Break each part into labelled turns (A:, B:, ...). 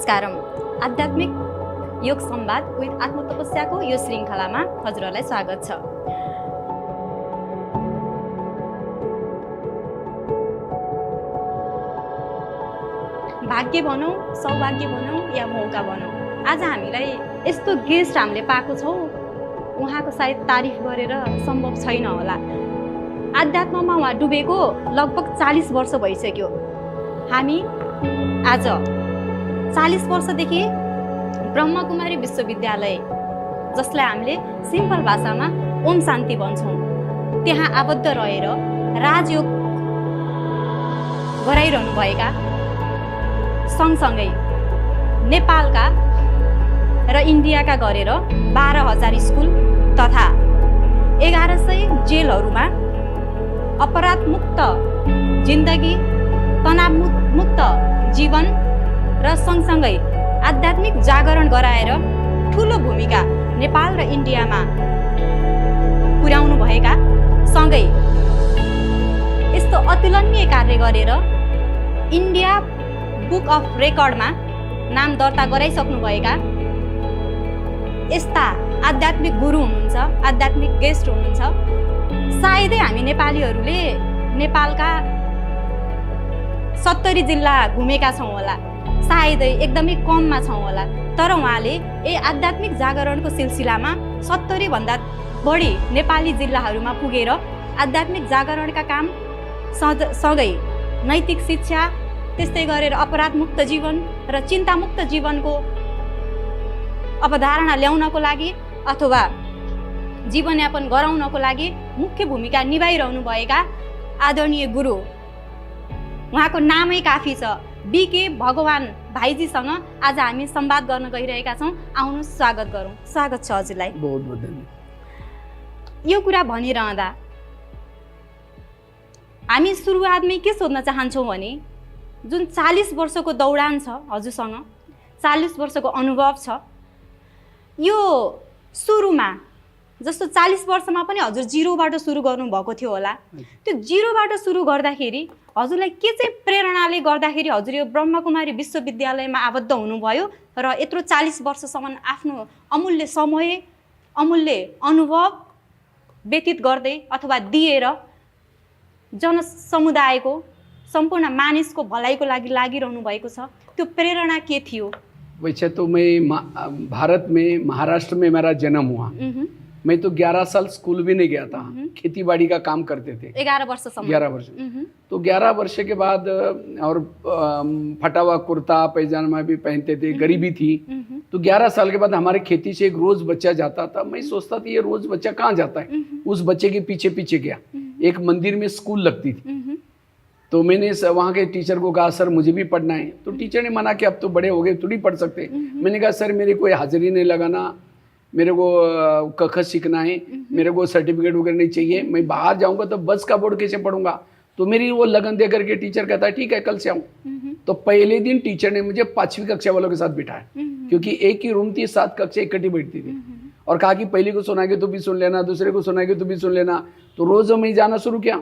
A: नमस्कारम। आध्यात्मिक योग संवाद विथ आत्मतपस्याको यो श्रृङ्खलामा हजुरहरूलाई स्वागत छ। भाग्य भनौँ, सौभाग्य भनौँ या मौका भनौँ, आज हामीलाई यस्तो गेस्ट हामीले पाएको छौँ, उहाँको सायद तारिफ गरेर सम्भव छैन होला। आध्यात्ममा उहाँ डुबेको लगभग 40 वर्ष भइसक्यो। हामी आज 40 वर्षदेखि ब्रह्मकुमारी विश्वविद्यालय, जसलाई हामीले सिम्पल भाषामा ओम शान्ति भन्छौँ, त्यहाँ आबद्ध रहेर राजयोग गराइरहनुभएका, सँगसँगै नेपालका र इन्डियाका गरेर 12,000 स्कुल तथा 1100 जेलहरूमा अपराधमुक्त जिन्दगी, तनावमुक्त जीवन र सँगसँगै आध्यात्मिक जागरण गराएर ठुलो भूमिका नेपाल र इन्डियामा पुर्याउनु भएका, सँगै यस्तो अतुलनीय कार्य गरेर इन्डिया बुक अफ रेकर्डमा नाम दर्ता गराइसक्नुभएका यस्ता आध्यात्मिक गुरु हुनुहुन्छ, आध्यात्मिक गेस्ट हुनुहुन्छ। सायदै हामी नेपालीहरूले नेपालका 70 जिल्ला घुमेका छौँ होला, सायदै एकदमै कममा छौँ होला, तर उहाँले आध्यात्मिक जागरणको सिलसिलामा 70 भन्दा बढी नेपाली जिल्लाहरूमा पुगेर आध्यात्मिक जागरणका काम सँगै नैतिक शिक्षा, त्यस्तै गरेर अपराधमुक्त जीवन र चिन्तामुक्त जीवनको अवधारणा ल्याउनको लागि अथवा जीवनयापन गराउनको लागि मुख्य भूमिका निभाइरहनु भएका आदरणीय गुरु, उहाँको नामै काफी छ, बीके भगवान भाइजीसँग आज हामी संवाद गर्न गइरहेका छौँ। आउनुहोस् स्वागत गरौँ। स्वागत छ हजुरलाई।
B: बहुत बहुत धन्यवाद।
A: यो कुरा भनिरहँदा हामी सुरुवातमै के सोध्न चाहन्छौँ भने, जुन 40 वर्षको दौडान छ हजुरसँग, 40 वर्षको अनुभव छ, यो सुरुमा जस्तो 40 वर्षमा पनि हजुर जिरोबाट सुरु गर्नुभएको थियो होला, त्यो जिरोबाट सुरु गर्दाखेरि हजुरलाई के चाहिँ प्रेरणाले गर्दाखेरि हजुर यो ब्रह्मकुमारी विश्वविद्यालयमा आबद्ध हुनुभयो र यत्रो 40 वर्षसम्म आफ्नो अमूल्य समय, अमूल्य अनुभव व्यतीत गर्दै अथवा दिएर जनसमुदायको सम्पूर्ण मानिसको भलाइको लागि लागिरहनु भएको छ, त्यो प्रेरणा के थियो?
B: वैसे तो मैं भारत में महाराष्ट्र में मेरा जन्म हुआ। मैं तो 11 साल स्कूल भी नहीं गया था, खेती बाड़ी का काम करते थे
A: 11 वर्षसम्म।
B: 11 वर्ष। तो 11 वर्ष के बाद और फटा हुआ कुर्ता पैजामा भी पहनते थे, गरीबी थी। तो 11 साल के बाद हमारे खेती से एक रोज बच्चा जाता था। मैं सोचता था ये रोज बच्चा कहाँ जाता है, उस बच्चे के पीछे पीछे गया। एक मंदिर में स्कूल लगती थी, तो मैंने वहाँ के टीचर को कहा सर मुझे भी पढ़ना है। तो टीचर ने मना कि अब तो बड़े हो गए, थोड़ी पढ़ सकते। मैंने कहा सर मेरे कोई हाजिरी नहीं लगाना, मेरे को क ख सीखना है, मेरे को सर्टिफिकेट वगैरह नहीं चाहिए, मैं बाहर जाऊंगा तो बस का बोर्ड कैसे पढ़ूंगा। तो मेरी वो लगन दे करके टीचर कहता है ठीक है कल से आऊँ। तो पहले दिन टीचर ने मुझे 5वीं कक्षा वालों के साथ बिठाया, क्योंकि एक ही रूम थी, 7 कक्षा इकट्ठी बैठती थी, और कहा कि पहले को सुनाएंगे तो भी सुन लेना, दूसरे को सुनाएंगे तो भी सुन लेना। तो रोज मैं जाना शुरू किया।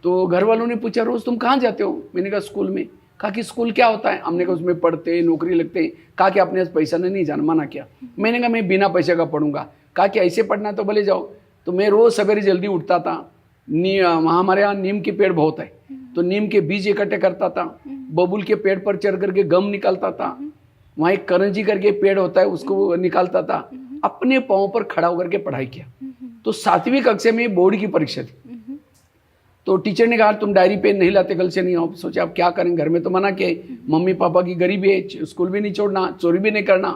B: तो घर वालों ने पूछा रोज तुम कहाँ जाते हो? मैंने कहा स्कूल में। कहा कि स्कूल क्या होता है? हमने कहा उसमें पढ़ते नौकरी लगते हैं। कहा कि अपने पैसा नहीं जाना, मना किया। मैंने कहा मैं बिना पैसे का पढ़ूंगा। कहा कि ऐसे पढ़ना तो भले जाओ। तो मैं रोज सवेरे जल्दी उठता था, वहाँ हमारे यहाँ नीम के पेड़ बहुत है, तो नीम के बीज इकट्ठे करता था, बबूल के पेड़ पर चढ़ करके गम निकालता था, वहाँ एक करंजी करके पेड़ होता है उसको निकालता था, अपने पाँव पर खड़ा होकर के पढ़ाई किया। तो 7वीं कक्षा में बोर्ड की परीक्षा थी। तो टीचर ने कहा तुम डायरी पेन नहीं लाते, कल से नहीं आओ। सोचा अब क्या करें, घर में तो मना किया, मम्मी पापा की गरीबी है, स्कूल भी नहीं छोड़ना, चोरी भी नहीं करना।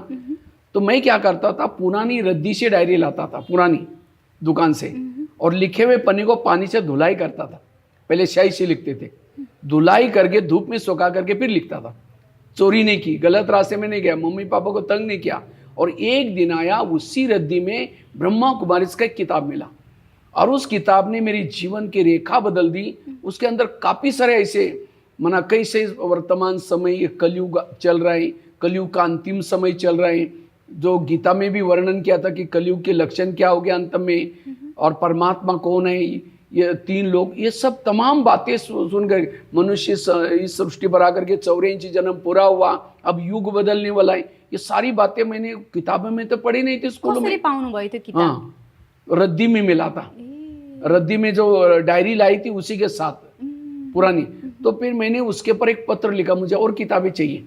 B: तो मैं क्या करता था, पुरानी रद्दी से डायरी लाता था, पुरानी दुकान से, और लिखे हुए पन्ने को पानी से धुलाई करता था। पहले स्याही से लिखते थे, धुलाई करके धूप में सुखा करके फिर लिखता था। चोरी नहीं की, गलत रास्ते में नहीं गया, मम्मी पापा को तंग नहीं किया। और एक दिन आया, उसी रद्दी में ब्रह्मा कुमारी का एक किताब मिला, और उस किताब ने मेरी जीवन की रेखा बदल दी। उसके अंदर काफ़ी सारे ऐसे कैसे वर्तमान समय कलयुग चल रहा है, कलयुग का अंतिम समय चल रहा है, जो गीता में भी वर्णन किया था कि कलयुग के लक्षण क्या हो गया अंत में, और परमात्मा कौन है, ये 3 लोग, ये सब तमाम बातें सुन कर मनुष्य इस सृष्टि पर आकर के 84 जन्म पूरा हुआ, अब युग बदलने वाला है, ये सारी बातें मैंने किताबों में तो पढ़ी नहीं थी स्कूलों में।
A: पाउनुभयो त्यो किताब?
B: हाँ, रद्दी में मिला था, रद्दी में जो डायरी लाई थी उसी के साथ पुरानी। तो फिर मैंने उसके पर एक पत्र लिखा, मुझे और किताबें चाहिए।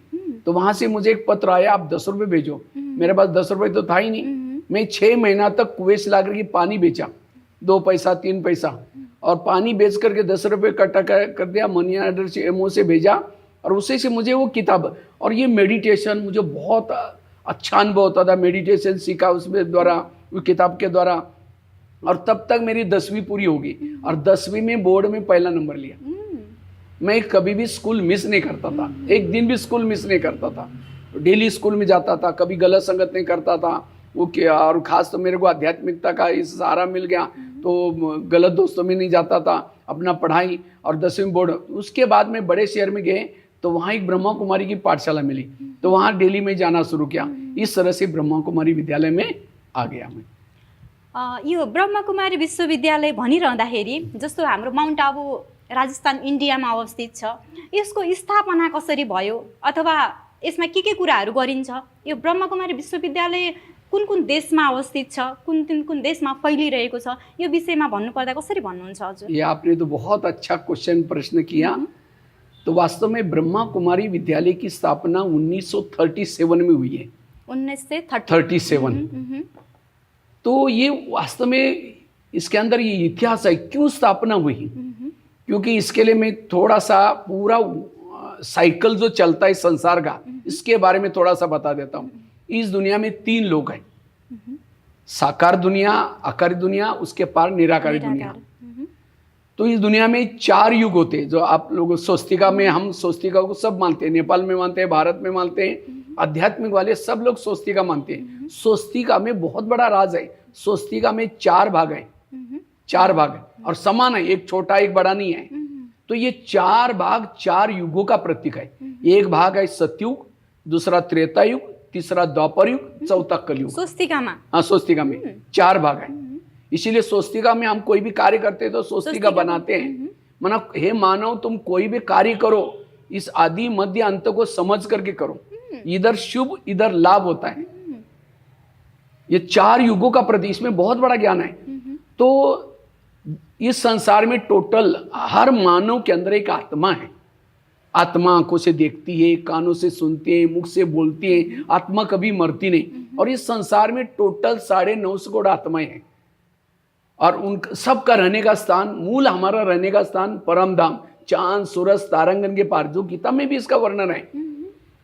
B: तो वहां से मुझे एक पत्र आया, आप 10 रुपये भेजो। मेरे पास 10 रुपये तो था ही नहीं। मैं 6 महीना तक कुएं से ला करके पानी बेचा, 2 पैसा 3 पैसा, और पानी बेच करके 10 रुपये इकट्ठा कर दिया, मनी ऑर्डर से एमओ से भेजा, और उसी से मुझे वो किताब और ये मेडिटेशन मुझे बहुत अच्छा अनुभव होता था। मेडिटेशन सीखा उसमें द्वारा, वो किताब के द्वारा, और तब तक मेरी 10वीं पूरी होगी, और 10वीं में बोर्ड में पहला नंबर लिया। मैं कभी भी स्कूल मिस नहीं करता था, एक दिन भी स्कूल मिस नहीं करता था, डेली स्कूल में जाता था, कभी गलत संगत नहीं करता था वो क्या। और खास तो मेरे को आध्यात्मिकता का इस सहारा मिल गया, तो गलत दोस्तों में नहीं जाता था, अपना पढ़ाई और 10वीं बोर्ड। उसके बाद में बड़े शहर में गए तो वहाँ एक ब्रह्मा कुमारी की पाठशाला मिली, तो वहाँ डेली में जाना शुरू किया। इस तरह से ब्रह्मा कुमारी विद्यालय में आ गया मैं।
A: यो ब्रह्मकुमारी विश्वविद्यालय भनिरहँदाखेरि जस्तो हाम्रो माउन्ट आबु राजस्थान इन्डियामा अवस्थित छ, यसको स्थापना कसरी भयो अथवा यसमा के कुराहरू गरिन्छ? यो ब्रह्मकुमारी विश्वविद्यालय कुन कुन देशमा अवस्थित छ, कुन देशमा फैलिरहेको छ, यो विषयमा भन्नुपर्दा कसरी भन्नुहुन्छ हजुर?
B: ये आपने तो बहुत अच्छा प्रश्न किया। तो वास्तव में ब्रह्मा कुमारी विद्यालय की स्थापना 1937 में हुई है। 1937। तो ये वास्तव में इसके अंदर ये इतिहास है, क्यों स्थापना हुई, क्योंकि इसके लिए मैं थोड़ा सा पूरा साइकिल जो चलता है संसार का, इसके बारे में थोड़ा सा बता देता हूँ। इस दुनिया में 3 लोग हैं, साकार दुनिया, आकारी दुनिया, उसके पार निराकारी दुनिया। तो इस दुनिया में 4 युग होते हैं, जो आप लोग स्वस्तिका में, हम स्वस्तिका को सब मानते हैं, नेपाल में मानते हैं, भारत में मानते हैं, आध्यात्मिक वाले सब लोग स्वस्तिका मानते हैं। स्वस्तिका में बहुत बड़ा राज है। स्वस्तिका में 4 भाग है, 4 भाग है और समान है, एक छोटा एक बड़ा नहीं है। तो ये 4 भाग 4 युगों का प्रतीक है। एक भाग है सतयुग, दूसरा त्रेता युग, तीसरा द्वापर युग, चौथा कलयुग।
A: स्वस्तिका में?
B: हाँ, स्वस्तिका में 4 भाग है। इसीलिए स्वस्तिका में हम कोई भी कार्य करते हैं तो स्वस्तिका बनाते हैं। माना हे मानव, तुम कोई भी कार्य करो, इस आदि मध्य अंत को समझ करके करो, इधर शुभ इधर लाभ होता है। ये 4 युगों का प्रतीक, इसमें बहुत बड़ा ज्ञान है। तो इस संसार में टोटल हर मानव के अंदर एक आत्मा है। आत्मा आंखों से देखती है, कानों से सुनती है, मुख से बोलती है, आत्मा कभी मरती नहीं। और इस संसार में टोटल 950 करोड़ आत्माएं हैं, और उन सबका रहने का स्थान, मूल हमारा रहने का स्थान परमधाम, चांद सूरज तारांगन के पार, जो गीता में भी इसका वर्णन है,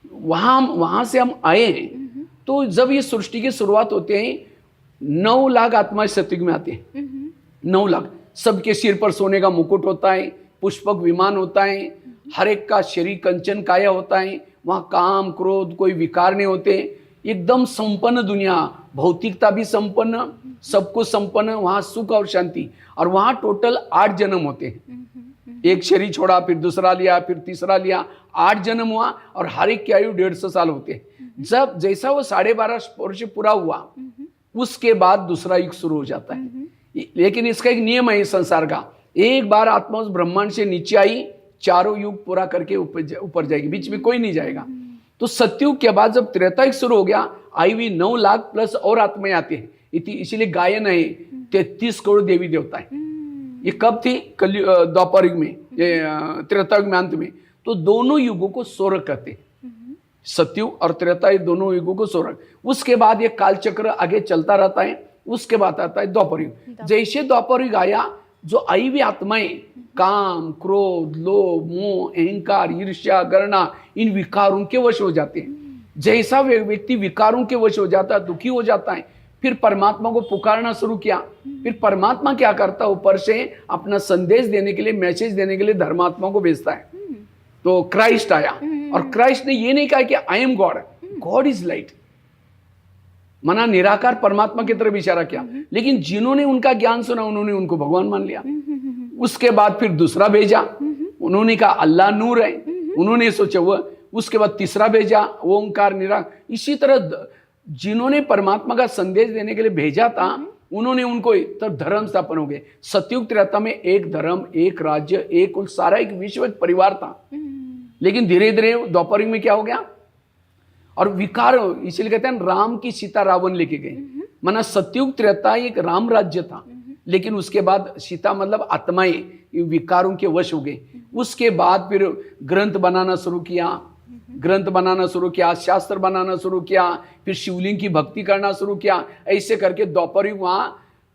B: वहां से हम आए हैं। तो जब ये सृष्टि की शुरुआत होते हैं, 9 लाख आत्माएं सतयुग में आते हैं। 9 लाख, सबके सिर पर सोने का मुकुट होता है, पुष्पक विमान होता है, हर एक का शरीर कंचन काया होता है, वहाँ काम क्रोध कोई विकार नहीं होते, एकदम संपन्न दुनिया, भौतिकता भी संपन्न, सब कुछ संपन्न, वहाँ सुख और शांति। और वहाँ टोटल 8 जन्म होते हैं। एक शरीर छोड़ा, फिर दूसरा लिया, फिर तीसरा लिया, 8 जन्म हुआ, और हर एक की आयु 150 साल होते हैं। जब जैसा वो 12.5 वर्ष पूरा हुआ, उसके बाद दूसरा युग शुरू हो जाता है। लेकिन इसका एक नियम है इस संसार का, एक बार आत्मा उस ब्रह्मांड से नीचे आई, 4 युग पूरा करके ऊपर जाएगी, बीच में कोई नहीं जाएगा। तो सतयुग के बाद जब त्रेता युग शुरू हो गया, आई हुई 9 लाख प्लस और आत्माएं आती है। इसीलिए गायन है 33 करोड़ देवी देवता है। ये कब थी? द्वापर युग में, त्रेता युग में अंत में। तो दोनों युगों को सोरक कहते हैं, सतयुग और त्रेता युग, दोनों युगों को सोरक। उसके बाद ये कालचक्र आगे चलता रहता है। उसके बाद आता है द्वापर युग। जैसे द्वापर युग आया, जो आई हुई आत्माएं काम क्रोध लोभ मोह अहंकार ईर्ष्या गणना, इन विकारों के वश हो जाते हैं। जैसा व्यक्ति विकारों के वश हो जाता है, दुखी हो जाता है, फिर परमात्मा को पुकारना शुरू किया। फिर परमात्मा क्या करता है? ऊपर से अपना संदेश देने के लिए, मैसेज देने के लिए धर्मात्मा को भेजता है। तो क्राइस्ट आया, और क्राइस्ट ने ये नहीं कहा कि I am God, God is light, मना निराकार परमात्मा की तरफ इशारा किया। लेकिन जिन्होंने उनका ज्ञान सुना, उन्होंने उनको भगवान मान लिया। उसके बाद फिर दूसरा भेजा, उन्होंने कहा अल्लाह नूर है, उन्होंने सोचा वो। उसके बाद तीसरा भेजा, ओंकार निराकार। इसी तरह जिन्होंने परमात्मा का संदेश देने के लिए भेजा था, उन्होंने उनको तब धर्म स्थापन हो गए। सतयुग त्रेता में एक धर्म, एक राज्य, एक कुल, सारा एक विश्व परिवार था। लेकिन धीरे धीरे द्वापर युग में क्या हो गया, और विकार, इसलिए कहते हैं राम की सीता रावण लेके गए। माना सतयुग त्रेता एक राम राज्य था, लेकिन उसके बाद सीता मतलब आत्माएं विकारों के वश हो गए। उसके बाद फिर ग्रंथ बनाना शुरू किया, शास्त्र बनाना शुरू किया, फिर शिवलिंग की भक्ति करना शुरू किया। ऐसे करके द्वापर युग वहां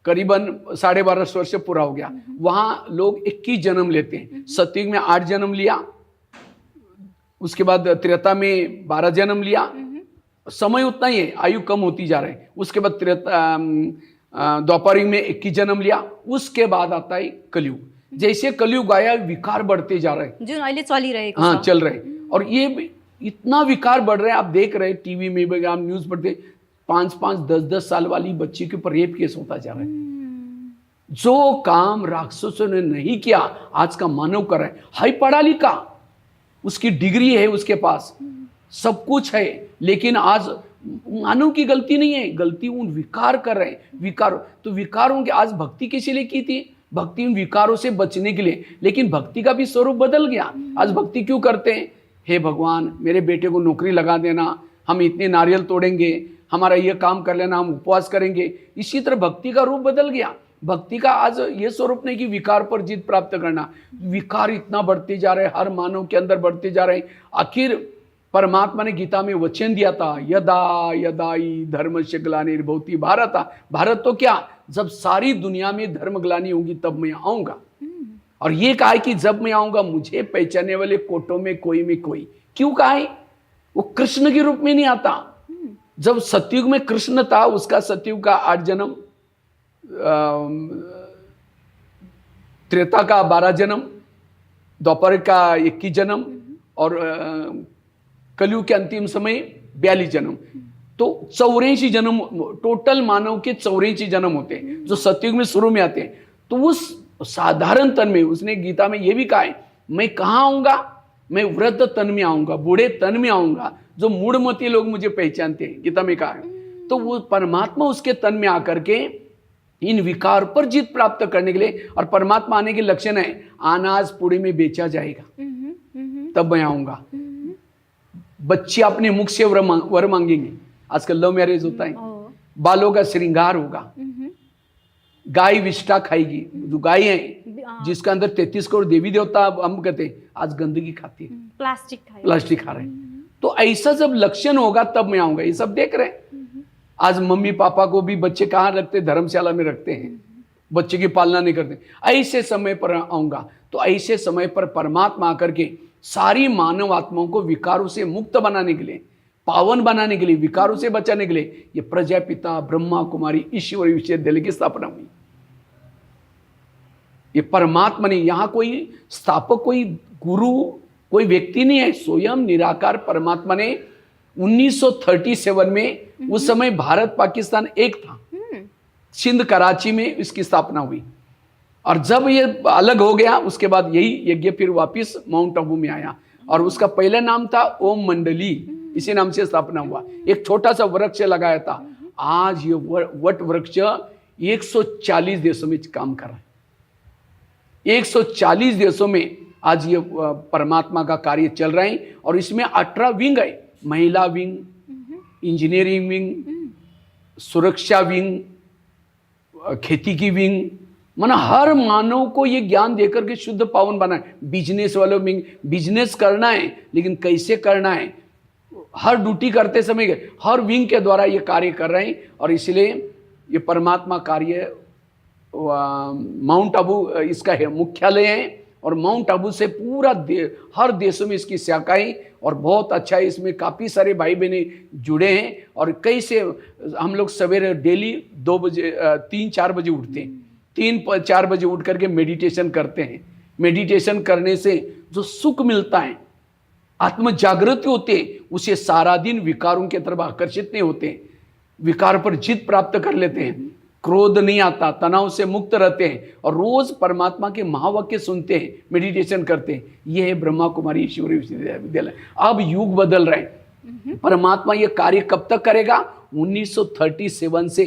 B: करीबन 12.5 वर्ष पूरा हो गया। वहां लोग 21 जन्म लेते हैं। सतयुग में 8 जन्म लिया, उसके बाद त्रेता में 12 जन्म लिया। समय उतना ही है, आयु कम होती जा रही है। उसके बाद द्वापर युग में 21 जन्म लिया। उसके बाद आता है कलयुग। जैसे कलयुग आया, विकार बढ़ते जा रहे हैं,
A: जो अहिले चलिरहेको
B: हाँ
A: छ।
B: चल रहे। और ये इतना विकार बढ़ रहा है, आप देख रहे हैं टीवी में भी, आप न्यूज पढ़ते, 5-5, 10-10 साल वाली बच्ची के ऊपर रेप केस होता जा रहा है। जो काम राक्षसों ने नहीं किया, आज का मानव कर रहा है। हाई पढ़ा लिखा, उसकी डिग्री है उसके पास, सब कुछ है, लेकिन आज मानव की गलती नहीं है, गलती उन विकार कर रहे हैं। विकार, तो विकारों के, आज भक्ति किस लिए की थी? भक्ति उन विकारों से बचने के लिए, लेकिन भक्ति का भी स्वरूप बदल गया। आज भक्ति क्यों करते हैं? हे भगवान, मेरे बेटे को नौकरी लगा देना, हम इतने नारियल तोड़ेंगे, हमारा ये काम कर लेना, हम उपवास करेंगे। इसी तरह भक्ति का रूप बदल गया। भक्ति का आज ये स्वरूप नहीं कि विकार पर जीत प्राप्त करना। विकार इतना बढ़ते जा रहे हैं, हर मानव के अंदर बढ़ते जा रहे हैं। आखिर परमात्मा ने गीता में वचन दिया था, यदा यदाई धर्मस्य ग्लानिर्भवति भारत। भारत तो क्या, जब सारी दुनिया में धर्म ग्लानि होगी तब मैं आऊंगा। और ये कहा है कि जब मैं आऊंगा मुझे पहचानने वाले कोटों में कोई। क्यों कहा है? वो कृष्ण के रूप में नहीं आता। जब सतयुग में कृष्ण था, उसका सतयुग का 8 जन्म, त्रेता का 12 जन्म, द्वापर का 21 जन्म, और कलयुग के अंतिम समय 42 जन्म। तो 84 जन्म टोटल मानव के 84 जन्म होते हैं, जो सतयुग में शुरू में आते हैं। तो उस साधारण तन में उसने गीता में यह भी कहा है, मैं कहाँ आऊंगा? मैं वृद्ध तन में आऊंगा, बूढ़े तन में आऊंगा, जो मूढ़मती लोग मुझे पहचानते हैं, गीता में कहा है। तो वो परमात्मा उसके तन में आकर के इन विकार पर जीत प्राप्त करने के लिए, और परमात्मा आने के लक्षण है, अनाज पुड़ी में बेचा जाएगा तब मैं आऊंगा। बच्चे अपने मुख से वर मांगेंगे। आजकल लव मैरिज होता है, बालों का श्रृंगार होगा, गाय विष्ठा खाएगी। जो गाय है जिसका अंदर 33 करोड़ देवी देवता, हम कहते हैं, आज गंदगी खाती है, प्लास्टिक खा रहे हैं। तो ऐसा जब लक्षण होगा तब मैं आऊंगा। ये सब देख रहे हैं। आज मम्मी पापा को भी बच्चे कहाँ रखते? धर्मशाला में रखते हैं, बच्चे की पालना नहीं करते। ऐसे समय पर आऊंगा। तो ऐसे समय पर परमात्मा आकर के सारी मानव आत्माओं को विकारों से मुक्त बनाने के लिए, पावन बनाने के लिए, विकारों से बचाने के लिए ये प्रजापिता ब्रह्मा कुमारी ईश्वरी विश्वविद्यालय की स्थापना हुई। ये परमात्मा ने, यहां कोई स्थापक, कोई गुरु, कोई व्यक्ति नहीं है, स्वयं निराकार परमात्मा ने 1937 में, उस समय भारत पाकिस्तान एक था, सिंध कराची में इसकी स्थापना हुई। और जब ये अलग हो गया, उसके बाद यही यज्ञ फिर वापिस माउंट आबू में आया, और उसका पहला नाम था ओम मंडली, इसी नाम से स्थापना हुआ। एक छोटा सा वृक्ष लगाया था। आज ये वट वृक्ष 140 देशों में काम कर रहा है। 140 देशों में आज ये परमात्मा का कार्य चल रहा है। और इसमें 18 विंग है, महिला विंग, इंजीनियरिंग विंग, सुरक्षा विंग, खेती की विंग, माना हर मानव को ये ज्ञान देकर के शुद्ध पावन बना है। बिजनेस वालों में बिजनेस करना है, लेकिन कैसे करना है, हर ड्यूटी करते समय हर विंग के द्वारा ये कार्य कर रहे हैं। और इसलिए ये परमात्मा कार्य माउंट आबू इसका है मुख्यालय है। और माउंट आबू से पूरा हर देशों में इसकी शाखाएं, और बहुत अच्छा है, इसमें काफ़ी सारे भाई बहने जुड़े हैं। और कई से हम लोग सवेरे डेली 2 बजे 3-4 बजे उठते हैं, 3-4 बजे उठ करके मेडिटेशन करते हैं। मेडिटेशन करने से जो सुख मिलता है, आत्म जागृति होते हैं, उसे सारा दिन विकारों की तरफ आकर्षित नहीं होते, विकार पर जीत प्राप्त कर लेते हैं, क्रोध नहीं आता, तनाव से मुक्त रहते हैं, और रोज परमात्मा के महावाक्य सुनते हैं, मेडिटेशन करते हैं। यह है ब्रह्मा कुमारी ईश्वरी विश्वविद्यालय। अब युग बदल रहे हैं। परमात्मा ये कार्य कब तक करेगा? 1937 से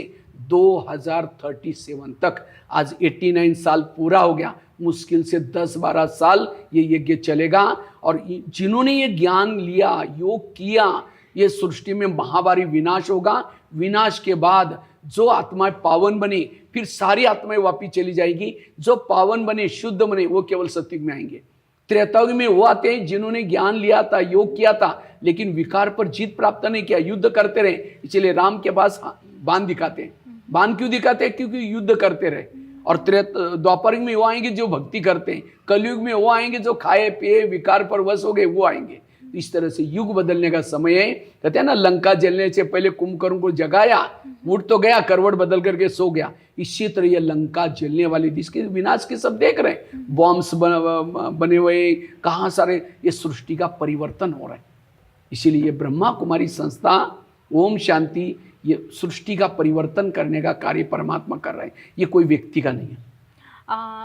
B: 2037 तक, आज 89 साल पूरा हो गया, मुश्किल से 10-12 साल ये यज्ञ चलेगा। और जिन्होंने ये ज्ञान लिया, योग किया, ये सृष्टि में महाभारी विनाश होगा। विनाश के बाद जो आत्माएं पावन बने, फिर सारी आत्माएं वापिस चली जाएगी। जो पावन बने, शुद्ध बने, वो केवल सतयुग में आएंगे। त्रेतायुग में वो आते हैं जिन्होंने ज्ञान लिया था, योग किया था, लेकिन विकार पर जीत प्राप्त नहीं किया, युद्ध करते रहे। इसलिए राम के पास बाण दिखाते हैं। बाण क्यों दिखाते हैं? क्योंकि युद्ध करते रहे। और द्वापर में वो आएंगे जो भक्ति करते हैं, कलयुग में वो आएंगे जो खाए पिए विकार पर वश हो गए, वो आएंगे। इस तरह से युग बदलने का समय है। कहते हैं ना, लंका जलने से पहले कुंभकर्ण को जगाया, उठ तो गया, करवट बदल करके सो गया। इसी तरह ये लंका जलने वाली, जिसके विनाश के सब देख रहे हैं, बॉम्ब्स बने हुए, कहाँ सारे, ये सृष्टि का परिवर्तन हो रहा है। इसीलिए ये ब्रह्मा कुमारी संस्था ओम शांति, ये सृष्टि का परिवर्तन करने का कार्य परमात्मा कर रहे हैं, ये कोई व्यक्ति का नहीं है।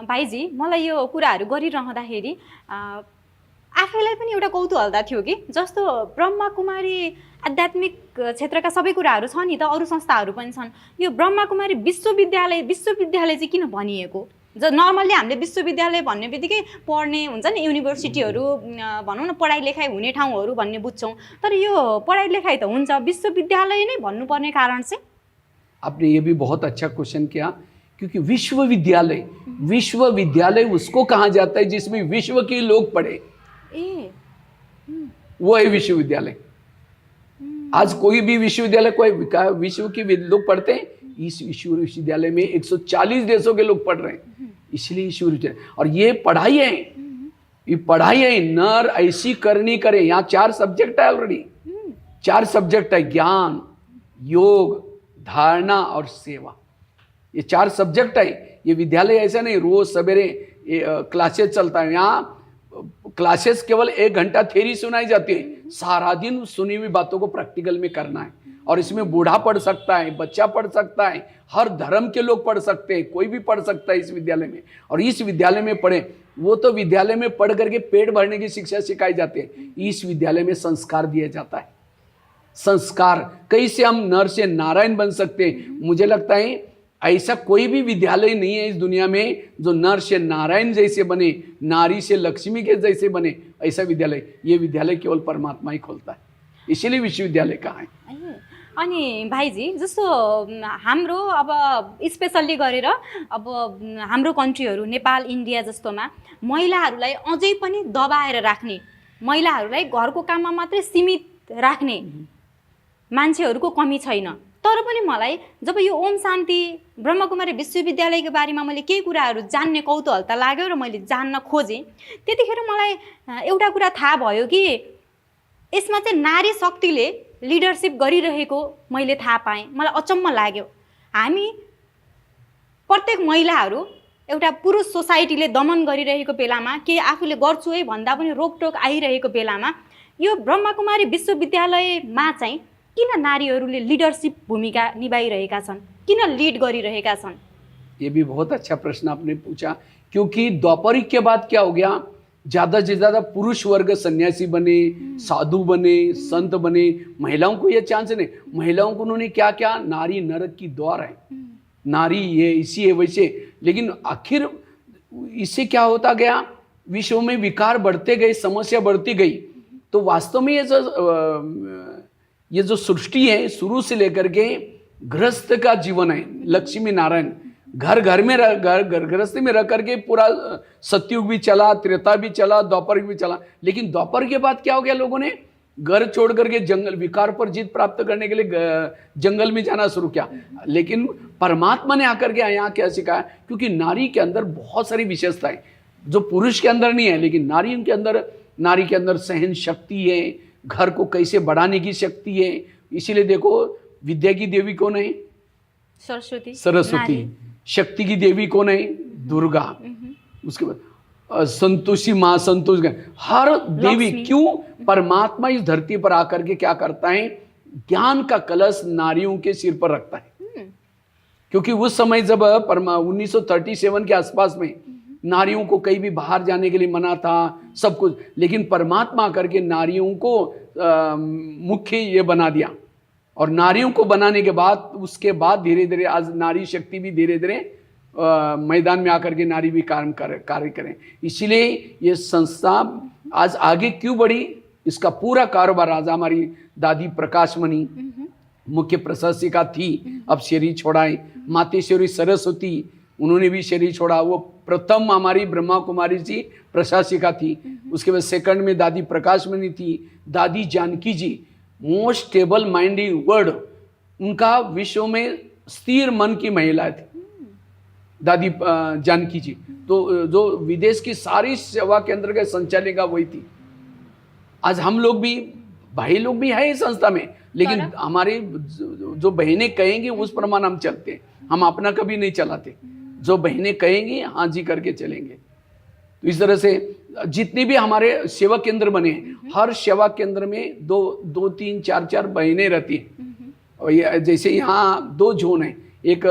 A: भाइजी, मलाई यो कुराहरू गरिरहँदाखेरि आफैलाई पनि एउटा कौतूहलता थियो कि जस्तो ब्रह्मा कुमारी आध्यात्मिक क्षेत्रका सबै कुराहरू छन् नि त, अरू संस्थाहरू पनि छन्, यो ब्रह्मा कुमारी विश्वविद्यालय चाहिँ किन भनिएको? नर्मल्ली हामीले विश्वविद्यालय भन्ने बित्तिकै पढ्ने हुन्छ नि, युनिभर्सिटीहरू भनौँ न, पढाइ लेखाइ हुने ठाउँहरू भन्ने बुझ्छौँ। तर यो पढाइ लेखाइ त हुन्छ, विश्वविद्यालय नै भन्नुपर्ने कारण चाहिँ?
B: आपने ये भी बहुत अच्छा क्वेश्चन किया, क्योंकि विश्वविद्यालय उसको कहा जाता है जिसमें विश्व के लोग पढ़े, वो है विश्वविद्यालय। आज कोई भी विश्वविद्यालय, कोई विश्व के लोग पढ़ते हैं, इस विश्वविद्यालय में 140 देशों के लोग पढ़ रहे हैं, इसलिए विश्वविद्यालय। और ये पढ़ाई है, नर ऐसी करनी करे। यहाँ 4 सब्जेक्ट है ऑलरेडी, 4 सब्जेक्ट है, ज्ञान, योग, धारणा और सेवा। ये 4 सब्जेक्ट है। ये विद्यालय ऐसा नहीं रोज सवेरे क्लासेस चलता है। यहाँ क्लासेस केवल 1 घंटा थ्योरी सुनाई जाती है, सारा दिन सुनी हुई बातों को प्रैक्टिकल में करना है। और इसमें बूढ़ा पढ़ सकता है, बच्चा पढ़ सकता है, हर धर्म के लोग पढ़ सकते हैं, कोई भी पढ़ सकता है इस विद्यालय में। और इस विद्यालय में पढ़े, वो तो विद्यालय में पढ़ करके पेट भरने की शिक्षा सिखाई जाती है, इस विद्यालय में संस्कार दिया जाता है। संस्कार कैसे हम नर से नारायण बन सकते हैं। मुझे लगता है ऐसा कोई भी विद्यालय नहीं है इस दुनिया में जो नर से नारायण जैसे बने, नारी से लक्ष्मी के जैसे बने, ऐसा विद्यालय, ये विद्यालय केवल परमात्मा ही खोलता है, इसीलिए विश्वविद्यालय कहाँ है।
A: अनि भाइजी, जस्तो हाम्रो अब स्पेसल्ली गरेर अब हाम्रो कन्ट्रीहरू नेपाल, इन्डिया जस्तोमा महिलाहरूलाई अझै पनि दबाएर राख्ने, महिलाहरूलाई घरको काममा मात्रै सीमित राख्ने मान्छेहरूको कमी छैन। तर पनि मलाई जब यो ओम शान्ति ब्रह्मकुमारी विश्वविद्यालयको बारेमा मैले केही कुराहरू जान्ने कौतूहलता लाग्यो र मैले जान्न खोजेँ, त्यतिखेर मलाई एउटा कुरा थाहा भयो कि यसमा चाहिँ नारी शक्तिले लिडरसिप गरिरहेको मैले थाहा पाएँ। मलाई अचम्म लाग्यो। हामी प्रत्येक महिलाहरू एउटा पुरुष सोसाइटीले दमन गरिरहेको बेलामा, के आफूले गर्छु है भन्दा पनि रोकटोक आइरहेको बेलामा यो ब्रह्मकुमारी विश्वविद्यालयमा चाहिँ किन नारीहरूले लीडरशिप भूमिका निभाइरहेका छन्, किन लीड गरिरहेका छन्?
B: ये भी बहुत अच्छा प्रश्न आपने पूछा, क्योंकि द्वापरिक के बाद क्या हो गया, ज्यादा से ज्यादा पुरुष वर्ग सन्यासी बने, साधु बने, संत बने, महिलाओं को ये चांस नहीं। महिलाओं को उन्होंने क्या क्या, नारी नरक की द्वार है, नारी ये इसी है वैसे। लेकिन आखिर इससे क्या होता गया, विश्व में विकार बढ़ते गए, समस्या बढ़ती गई। तो वास्तव में ये जो सृष्टि है, शुरू से लेकर के गृहस्थ का जीवन है, लक्ष्मी नारायण घर घर में गृहस्थी में रह करके पूरा सतयुग भी चला, त्रेता भी चला, द्वापर भी चला। लेकिन द्वापर के बाद क्या हो गया, लोगों ने घर छोड़ करके जंगल, विकार पर जीत प्राप्त करने के लिए जंगल में जाना शुरू किया। लेकिन परमात्मा ने आकर के यहाँ क्या सिखाया, क्योंकि नारी के अंदर बहुत सारी विशेषताएं जो पुरुष के अंदर नहीं है, लेकिन नारी के अंदर सहन शक्ति है, घर को कैसे बढ़ाने की शक्ति है। इसीलिए देखो विद्या की देवी कौन है, सरस्वती। शक्ति की देवी कौन है, दुर्गा। उसके बाद संतोषी माँ, संतोष, हर देवी। क्यों? परमात्मा इस धरती पर आकर के क्या करता है, ज्ञान का कलश नारियों के सिर पर रखता है। क्योंकि उस समय जब 1937 के आसपास में नारियों को कहीं भी बाहर जाने के लिए मना था, सब कुछ, लेकिन परमात्मा करके नारियों को मुख्य ये बना दिया, और नारियों को बनाने के बाद उसके बाद धीरे धीरे आज नारी शक्ति भी धीरे धीरे मैदान में आकर के नारी भी कार्य करें। इसीलिए ये संस्था आज आगे क्यों बढ़ी, इसका पूरा कारोबार आज हमारी दादी प्रकाशमणि मुख्य प्रशासिका थी, अब शरीर छोड़ाई। मातेश्वरी सरस्वती उन्होंने भी शरीर छोड़ा, वो प्रथम हमारी ब्रह्मा कुमारी जी प्रशासिका थी। उसके बाद सेकंड में दादी प्रकाशमणि थी। दादी जानकी जी मोस्ट स्टेबल माइंडिंग वर्ड, उनका विश्व में स्थिर मन की महिला थी दादी जानकी जी। तो जो विदेश की सारी सेवा केंद्र के संचालिका वही थी। आज हम लोग भी भाई लोग भी है इस संस्था में, लेकिन हमारी जो बहनें कहेंगी उस प्रमाण हम चलते हैं, हम अपना कभी नहीं चलाते। जो बहनें कहेंगी हाँ जी करके चलेंगे। तो इस तरह से जितने भी हमारे सेवा केंद्र बने हैं, हर सेवा केंद्र में दो तीन चार बहनें रहती हैं। और जैसे यहाँ 2 जोन है, एक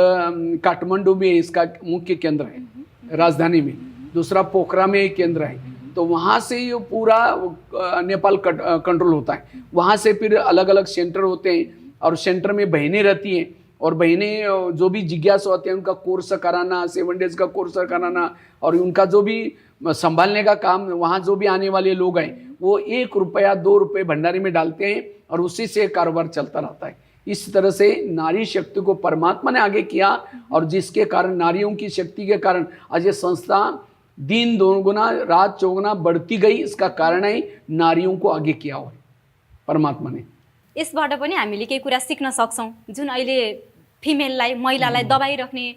B: काठमांडू में इसका मुख्य केंद्र है राजधानी में, दूसरा पोखरा में एक केंद्र है। तो वहाँ से ये पूरा नेपाल कंट्रोल होता है। वहाँ से फिर अलग अलग सेंटर होते हैं और सेंटर में बहनें रहती हैं, और बहनें जो भी जिज्ञासु होते हैं उनका कोर्स कराना, 7 डेज का कोर्स कराना, और उनका जो भी संभालने का काम, वहाँ जो भी आने वाले लोग हैं वो 1 रुपया 2 रुपये भंडारे में डालते हैं और उसी से कारोबार चलता रहता है। इस तरह से नारी शक्ति को परमात्मा ने आगे किया, और जिसके कारण नारियों की शक्ति के कारण आज ये संस्था दिन 2 गुना रात 4 गुना बढ़ती गई। इसका कारण है नारियों को आगे किया हुआ है परमात्मा ने।
A: यसबाट पनि हामीले केही कुरा सिक्न सक्छौँ। जुन अहिले फिमेललाई, महिलालाई दबाइराख्ने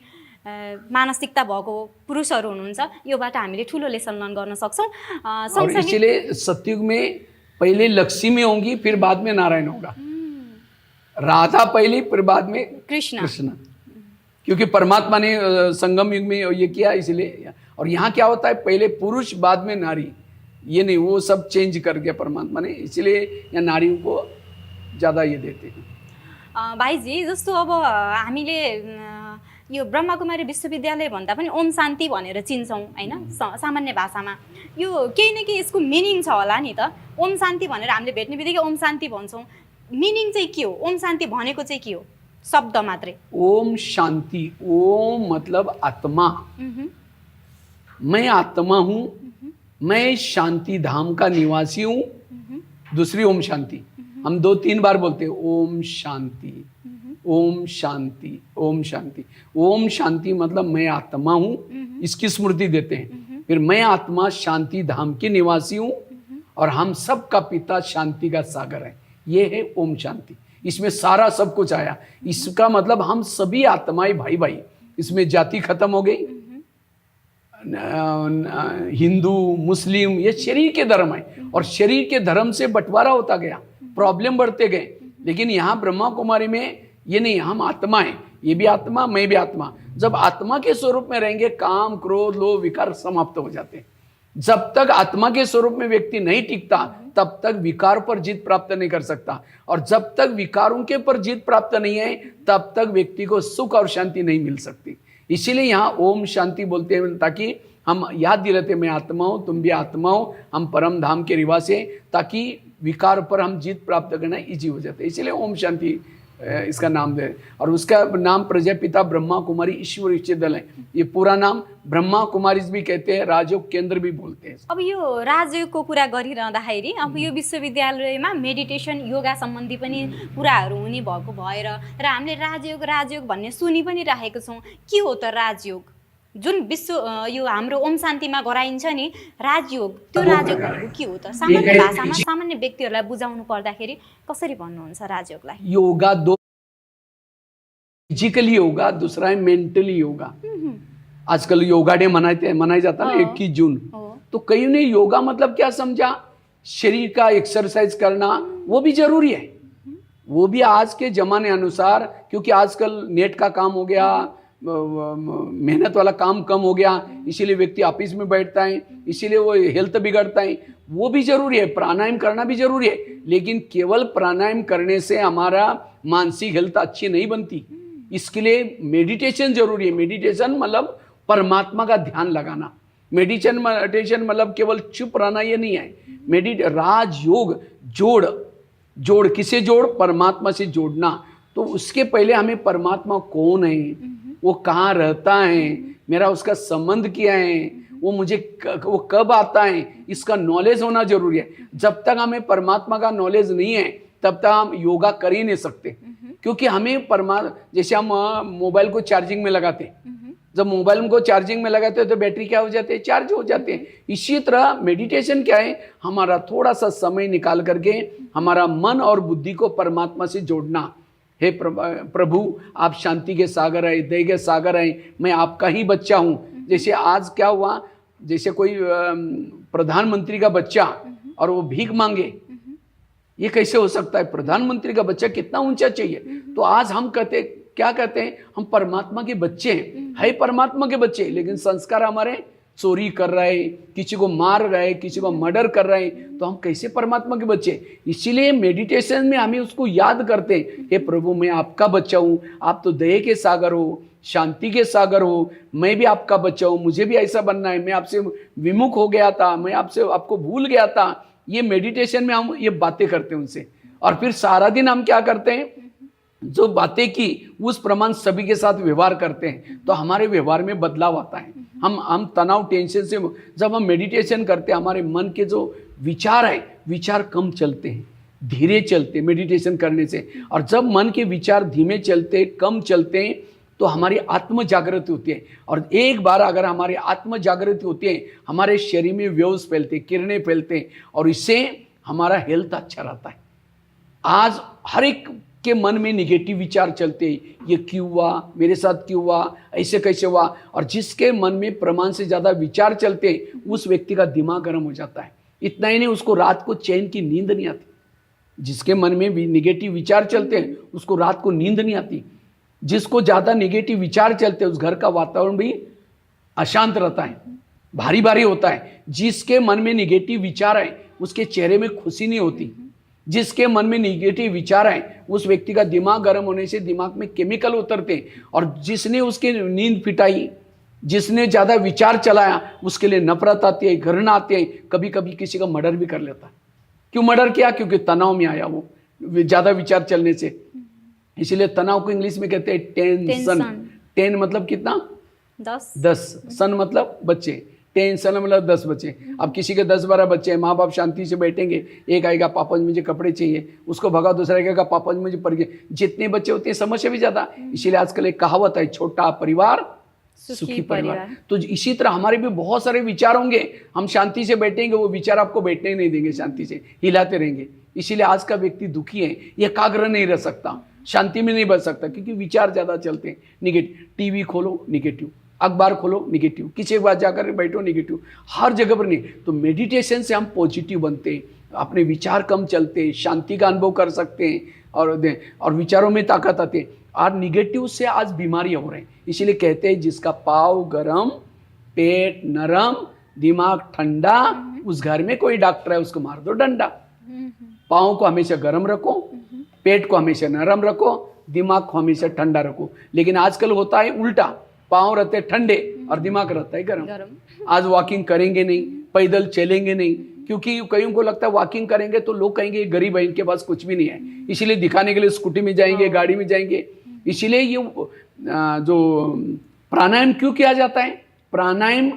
A: मानसिकता भएको पुरुषहरू हुनुहुन्छ, योबाट हामीले ठुलो लेसन लर्न गर्न सक्छौँ।
B: और इसीलिए सतयुग में पहले लक्ष्मी होंगी, फिर बाद में नारायण होगा। राधा पहले, फिर बाद में कृष्ण, क्योंकि परमात्मा ने संगम युग में ये किया इसलिए। और यहाँ क्या होता है, पहले पुरुष बाद में नारी, ये नहीं, वो सब चेंज कर दिया परमात्मा ने, इसलिए यहाँ नारियों को ज़्यादा ये देते हैं।
A: भाइजी, जस्तो अब हामीले यो ब्रह्माकुमारी विश्वविद्यालय भन्दा पनि ओम शान्ति भनेर चिन्छौँ हैन, सामान्य भाषामा। यो केही न केही यसको मिनिङ छ होला नि त। ओम शान्ति भनेर हामीले भेट्ने बित्तिकै ओम शान्ति भन्छौँ, मिनिङ चाहिँ के हो? ओम शान्ति भनेको चाहिँ के हो? शब्द मात्रै।
B: ओम शान्ति, ओम मतलब आत्मा। मैं आत्मा हूँ, मैं शांति धाम का निवासी हूँ। दूसरी ओम शांति, हम 2-3 बार बोलते हैं ओम शांति, ओम शांति, ओम शांति। ओम शांति मतलब मैं आत्मा हूँ, इसकी स्मृति देते हैं। फिर मैं आत्मा शांति धाम की निवासी हूँ, और हम सब का पिता शांति का सागर है। ये है ओम शांति। इसमें सारा सब कुछ आया। इसका मतलब हम सभी आत्माएं भाई भाई। इसमें जाति खत्म हो गई, हिंदू मुस्लिम ये शरीर के धर्म है, और शरीर के धर्म से बंटवारा होता गया, प्रॉब्लम बढ़ते गए। लेकिन यहाँ ब्रह्मा कुमारी में ये नहीं, हम आत्मा है, ये भी आत्मा, मैं भी आत्मा। जब आत्मा के स्वरूप में रहेंगे, काम क्रोध लोभ विकार समाप्त हो जाते हैं। जब तक आत्मा के स्वरूप में व्यक्ति नहीं टिकता, तब तक विकार पर जीत प्राप्त नहीं कर सकता, और जब तक विकारों के पर जीत प्राप्त नहीं है, तब तक व्यक्ति को सुख और शांति नहीं मिल सकती। इसीलिए यहाँ ओम शांति बोलते हैं, ताकि हम याद दिलाते, मैं आत्मा हूँ, तुम भी आत्मा हो, हम परम धाम के निवासी हैं, ताकि विकार पर हम जीत प्राप्त करना इजी हो जाता है। इसलिए ओम शांति इसका नाम दे, और उसका नाम प्रजापिता ब्रह्मा कुमारी ईश्वर विश्वविद्यालय, ये पूरा नाम ब्रह्मा कुमारी भी कहते हैं, राजयोग केंद्र भी बोलते हैं।
A: अब यो राजयोगको कुरा गरिरहँदाखेरि अब यो विश्वविद्यालयमा मेडिटेसन योगा सम्बन्धी पनि कुराहरू हुने भएको भएर र हामीले राजयोग भन्ने सुनि पनि राखेको छौँ। के हो त राजयोग? जुन विश्व यो हाम्रो ओम शान्तिमा गराइन्छ नि राजयोग, त्यो राजयोग भनेको के हो त? सामान्य भाषामा सामान्य व्यक्तिहरूलाई बुझाउनु पर्दाखेरि कसरी भन्नुहुन्छ राजयोगलाई?
B: योगा 2, फिजिकली योगा, दूसरा है मेंटली योगा। आजकल योगा डे मनाया जाता है 21 जून। तो कई ने योगा मतलब क्या समझा, शरीर का एक्सरसाइज करना, वो भी जरूरी है, वो भी आज के जमाने अनुसार, क्योंकि आजकल नेट का काम हो गया, मेहनत वाला काम कम हो गया, इसीलिए व्यक्ति ऑफिस में बैठता है, इसीलिए वो हेल्थ बिगड़ता है। वो भी जरूरी है, प्राणायाम करना भी जरूरी है, लेकिन केवल प्राणायाम करने से हमारा मानसिक हेल्थ अच्छी नहीं बनती। इसके लिए मेडिटेशन जरूरी है। मेडिटेशन मतलब परमात्मा का ध्यान लगाना। मेडिटेशन मतलब केवल चुप रहना ये नहीं है। राजयोग जोड़, जोड़, किसे जोड़? परमात्मा से जोड़ना। तो उसके पहले हमें परमात्मा कौन है, वो कहाँ रहता है, मेरा उसका संबंध क्या है, वो मुझे वो कब आता है, इसका नॉलेज होना जरूरी है। जब तक हमें परमात्मा का नॉलेज नहीं है तब तक हम योगा कर ही नहीं सकते, क्योंकि हमें जैसे हम मोबाइल को चार्जिंग में लगाते हैं, जब मोबाइल को चार्जिंग में लगाते हैं तो बैटरी क्या हो जाते हैं? चार्ज हो जाते हैं। इसी तरह मेडिटेशन क्या है? हमारा थोड़ा सा समय निकाल करके हमारा मन और बुद्धि को परमात्मा से जोड़ना। हे प्रभु, आप शांति के सागर है, दया के सागर है, मैं आपका ही बच्चा हूँ। जैसे आज क्या हुआ, जैसे कोई प्रधानमंत्री का बच्चा और वो भीख मांगे, ये कैसे हो सकता है? प्रधानमंत्री का बच्चा कितना ऊंचा चाहिए। तो आज हम क्या कहते हैं? हम परमात्मा के बच्चे हैं, है परमात्मा के बच्चे, लेकिन संस्कार हमारे चोरी कर रहे, किसी को मार रहे, किसी को मर्डर कर रहे, तो हम कैसे परमात्मा के बच्चे? इसीलिए मेडिटेशन में हमें उसको याद करते हैं, हे प्रभु, मैं आपका बच्चा हूँ, आप तो दया के सागर हो, शांति के सागर हो, मैं भी आपका बच्चा हूँ, मुझे भी ऐसा बनना है, मैं आपसे विमुख हो गया था, मैं आपको भूल गया था। ये मेडिटेशन में हम ये बातें करते हैं उनसे, और फिर सारा दिन हम क्या करते हैं? जो बातें की उस प्रमाण सभी के साथ व्यवहार करते हैं, तो हमारे व्यवहार में बदलाव आता है। हम तनाव, टेंशन से, जब हम मेडिटेशन करते हैं, हमारे मन के जो विचार है, विचार कम चलते हैं, धीरे चलते हैं मेडिटेशन करने से। और जब मन के विचार धीमे चलते, कम चलते हैं, तो हमारी आत्म जागृति होती है। और एक बार अगर हमारी आत्म जागृति होती है, हमारे शरीर में वेव्स फैलते, किरणें फैलते हैं, और इससे हमारा हेल्थ अच्छा रहता है। आज हर एक के मन में निगेटिव विचार चलते, ये क्यों हुआ, मेरे साथ क्यों हुआ, ऐसे कैसे हुआ। और जिसके मन में प्रमाण से ज़्यादा विचार चलते, उस व्यक्ति का दिमाग गर्म हो जाता है। इतना ही नहीं, उसको रात को चैन की नींद नहीं आती। जिसके मन में भी निगेटिव विचार चलते हैं, उसको रात को नींद नहीं आती। जिसको ज़्यादा निगेटिव विचार चलते हैं, उस घर का वातावरण भी अशांत रहता है, भारी भारी होता है। जिसके मन में निगेटिव विचार है, उसके चेहरे में खुशी नहीं होती। जिसके मन में निगेटिव विचार है, उस व्यक्ति का दिमाग गर्म होने से दिमाग में केमिकल उतरते, और जिसने उसके नींद फिटाई, जिसने ज़्यादा विचार चलाया, उसके लिए नफरत आती है, घृणा आती है, कभी कभी किसी का मर्डर भी कर लेता है। क्यों मर्डर किया? क्योंकि तनाव में आया, वो ज़्यादा विचार चलने से। इसीलिए तनाव को इंग्लिश में कहते हैं टेंशन। 10 मतलब कितना? 10। सन मतलब बच्चे, टेंशन मतलब 10 बच्चे। अब किसी के 10-12 बच्चे हैं, माँ बाप शांति से बैठेंगे, एक आएगा पापा मुझे कपड़े चाहिए, उसको भगा, दूसरा आएगा पापा मुझे पड़ गए। जितने बच्चे होते हैं समस्या भी ज़्यादा। इसीलिए आजकल एक कहावत है, छोटा परिवार सुखी परिवार। तो इसी तरह हमारे भी बहुत सारे विचार होंगे, हम शांति से बैठेंगे, वो विचार आपको बैठने ही नहीं देंगे, शांति से हिलाते रहेंगे। इसीलिए आज का व्यक्ति दुखी है, एकाग्र नहीं रह सकता, शांति में नहीं बच सकता, क्योंकि विचार ज़्यादा चलते हैं। निगेटिव, टीवी खोलो निगेटिव, अखबार खोलो निगेटिव, किसी के पास जाकर बैठो निगेटिव, हर जगह पर नहीं। तो मेडिटेशन से हम पॉजिटिव बनते हैं, अपने विचार कम चलते हैं, शांति का अनुभव कर सकते हैं, और विचारों में ताकत आती है। और निगेटिव से आज बीमारियाँ हो रही हैं। इसीलिए कहते हैं, जिसका पाँव गरम, पेट नरम, दिमाग ठंडा, उस घर में कोई डॉक्टर है, उसको मार दो डंडा। पाँव को हमेशा गरम रखो, पेट को हमेशा नरम रखो, दिमाग को हमेशा ठंडा रखो। लेकिन आजकल होता है उल्टा, पाँव रहते ठंडे और दिमाग रहता है गरम। आज वॉकिंग करेंगे नहीं, पैदल चलेंगे नहीं, क्योंकि कईयों को लगता है वॉकिंग करेंगे तो लोग कहेंगे गरीब है, इनके पास कुछ भी नहीं है, इसीलिए दिखाने के लिए स्कूटी में जाएंगे, गाड़ी में जाएंगे। इसीलिए ये जो प्राणायाम क्यों किया जाता है? प्राणायाम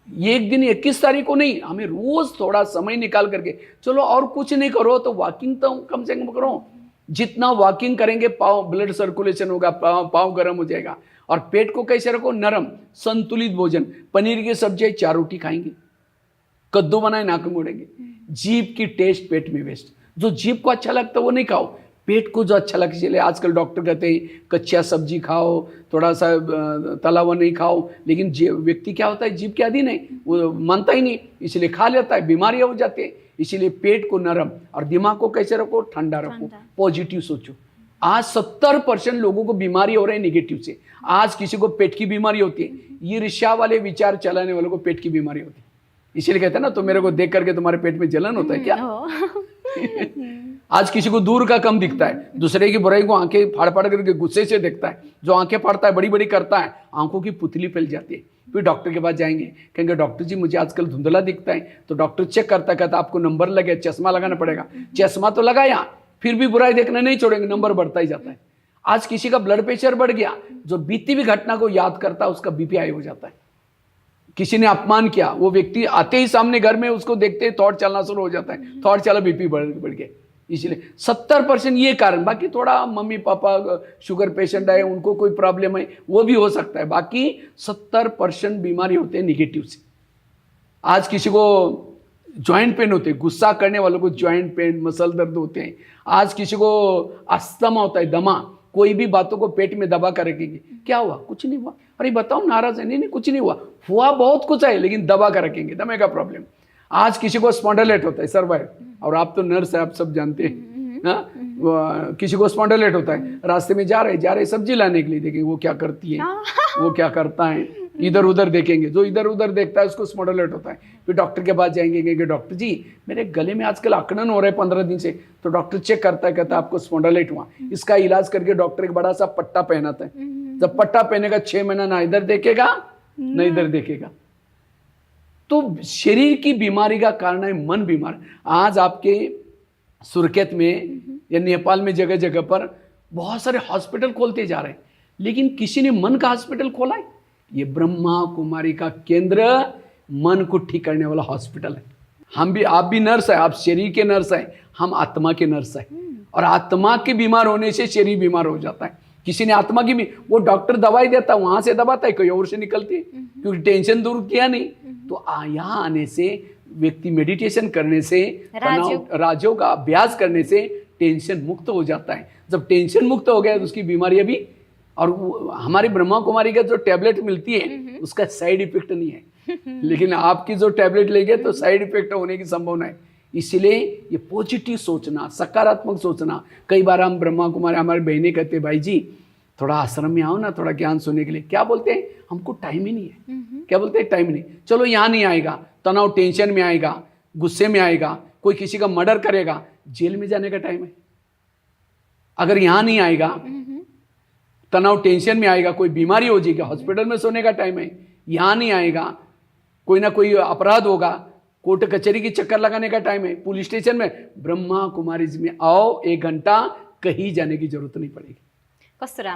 B: एक दिन 21 तारीख को नहीं, हमें रोज थोड़ा समय निकाल करके, चलो और कुछ नहीं करो तो वॉकिंग तो कम से कम करो। जितना वॉकिंग करेंगे, पाँव ब्लड सर्कुलेशन होगा, पाँव गर्म हो जाएगा। और पेट को कैसे रखो? नरम, संतुलित भोजन, पनीर की सब्जी 4 रोटी खाएंगे, कद्दू बनाए नाक मोड़ेंगे। जीभ की टेस्ट पेट में वेस्ट, जो जीभ को अच्छा लगता है वो नहीं खाओ, पेट को जो अच्छा लगता है। चलिए आजकल डॉक्टर कहते हैं कच्चा सब्जी खाओ, थोड़ा सा तला हुआ नहीं खाओ, लेकिन व्यक्ति क्या होता है, जीभ के अधीन है, वो मानता ही नहीं, इसलिए खा लेता है, बीमारियां हो जाती है। इसीलिए पेट को नरम और दिमाग को कैसे रखो? ठंडा रखो, पॉजिटिव सोचो। आज 70% लोगों को बीमारी हो रही है निगेटिव से। आज किसी को पेट की बीमारी होती है, ये ईर्ष्या वाले विचार चलाने वालों को पेट की बीमारी होती है। इसीलिए कहते हैं ना, तो मेरे को देख करके तुम्हारे पेट में जलन होता है क्या? आज किसी को दूर का कम दिखता है, दूसरे की बुराई को आंखें फाड़ फाड़ करके गुस्से से देखता है। जो आंखें फाड़ता है, बड़ी बड़ी करता है, आंखों की पुतली फैल जाती है। फिर डॉक्टर के पास जाएंगे, कहेंगे डॉक्टर जी मुझे आजकल धुंधला दिखता है। तो डॉक्टर चेक करता, कहता आपको नंबर लगे, चश्मा लगाना पड़ेगा। चश्मा तो लगाया, फिर भी बुराई देखना नहीं छोड़ेंगे, नंबर बढ़ता ही जाता है। आज किसी का ब्लड प्रेशर बढ़ गया, जो बीती हुई घटना को याद करता है उसका बीपी हाई हो जाता है। किसी ने अपमान किया, वो व्यक्ति आते ही सामने घर में उसको देखते ही थॉट चलना शुरू हो जाता है, थॉट चला बीपी बढ़ गया। इसलिए 70% ये कारण, बाकी थोड़ा मम्मी पापा शुगर पेशेंट है, उनको कोई प्रॉब्लम है वो भी हो सकता है, बाकी 70% बीमारी होते हैं निगेटिव से। आज किसी को जॉइंट पेन होते हैं, गुस्सा करने वालों को जॉइंट पेन, मसल दर्द होते हैं। आज किसी को अस्थमा होता है, दमा, कोई भी बातों को पेट में दबा कर रखेंगे, क्या हुआ, कुछ नहीं हुआ, अरे बताओ नाराज है, नहीं कुछ नहीं हुआ, हुआ बहुत कुछ है लेकिन दबा कर रखेंगे, दमे का प्रॉब्लम। आज किसी को स्पॉन्डिलाइट होता है, सर्वाइव, और आप तो नर्स है, आप सब जानते हैं ना, किसी को स्पॉन्डिलाइट होता है, रास्ते में जा रहे सब्जी लाने के लिए, देखेंगे वो क्या करती है, वो क्या करता है, इधर उधर देखेंगे, जो इधर उधर देखता है उसको स्पॉन्डिलाइट होता है। फिर डॉक्टर के पास जाएंगे कि डॉक्टर जी मेरे गले में आजकल अकड़न हो रहा है 15 दिन से, तो डॉक्टर चेक करता है, कहता है आपको स्पॉन्डिलाइट हुआ। इसका इलाज करके डॉक्टर एक बड़ा सा पट्टा पहनाता है, जब पट्टा पहनेगा 6 महीना ना इधर देखेगा ना इधर देखेगा। तो शरीर की बीमारी का कारण है मन बीमार। आज आपके सुरखेत में या नेपाल में जगह जगह पर बहुत सारे हॉस्पिटल खोलते जा रहे हैं, लेकिन किसी ने मन का हॉस्पिटल खोला है? ये ब्रह्मा कुमारी का केंद्र, मन को ठीक करने वाला हॉस्पिटल है। हम भी, आप भी नर्स है, आप शरीर के नर्स है, हम आत्मा के नर्स है। और आत्मा के बीमार होने से शरीर बीमार हो जाता है। किसी ने आत्मा की भी, वो डॉक्टर दवाई देता है, वहां से दबाता है, कोई और से निकलती है, क्योंकि टेंशन दूर किया नहीं। तो यहाँ आने से, व्यक्ति मेडिटेशन करने से, राजयोग का अभ्यास करने से टेंशन मुक्त हो जाता है। जब टेंशन मुक्त हो गया तो उसकी बीमारियां भी, और हमारी ब्रह्मा कुमारी का जो टैबलेट मिलती है उसका साइड इफेक्ट नहीं है, लेकिन आपकी जो टैबलेट लेंगे तो साइड इफेक्ट होने की संभावना है। इसलिए ये पॉजिटिव सोचना, सकारात्मक सोचना। कई बार हम ब्रह्मा कुमारी, हमारे बहनें कहते हैं भाई जी थोड़ा आश्रम में आओ ना, थोड़ा ज्ञान सुनने के लिए। क्या बोलते हैं, हमको टाइम ही नहीं है। क्या बोलते हैं, टाइम नहीं। चलो यहाँ नहीं आएगा, तनाव टेंशन में आएगा, गुस्से में आएगा, कोई किसी का मर्डर करेगा, जेल में जाने का टाइम है। अगर यहाँ नहीं आएगा, तनाव टेंशन में आएगा, कोई बीमारी हो जाएगी, हॉस्पिटल में सोने का टाइम है। यहाँ नहीं आएगा, कोई ना कोई अपराध होगा, कोर्ट कचहरी की चक्कर लगाने का टाइम है, पुलिस स्टेशन में। ब्रह्मा कुमारी में आओ, 1 घंटा कहीं जाने की जरूरत नहीं पड़ेगी।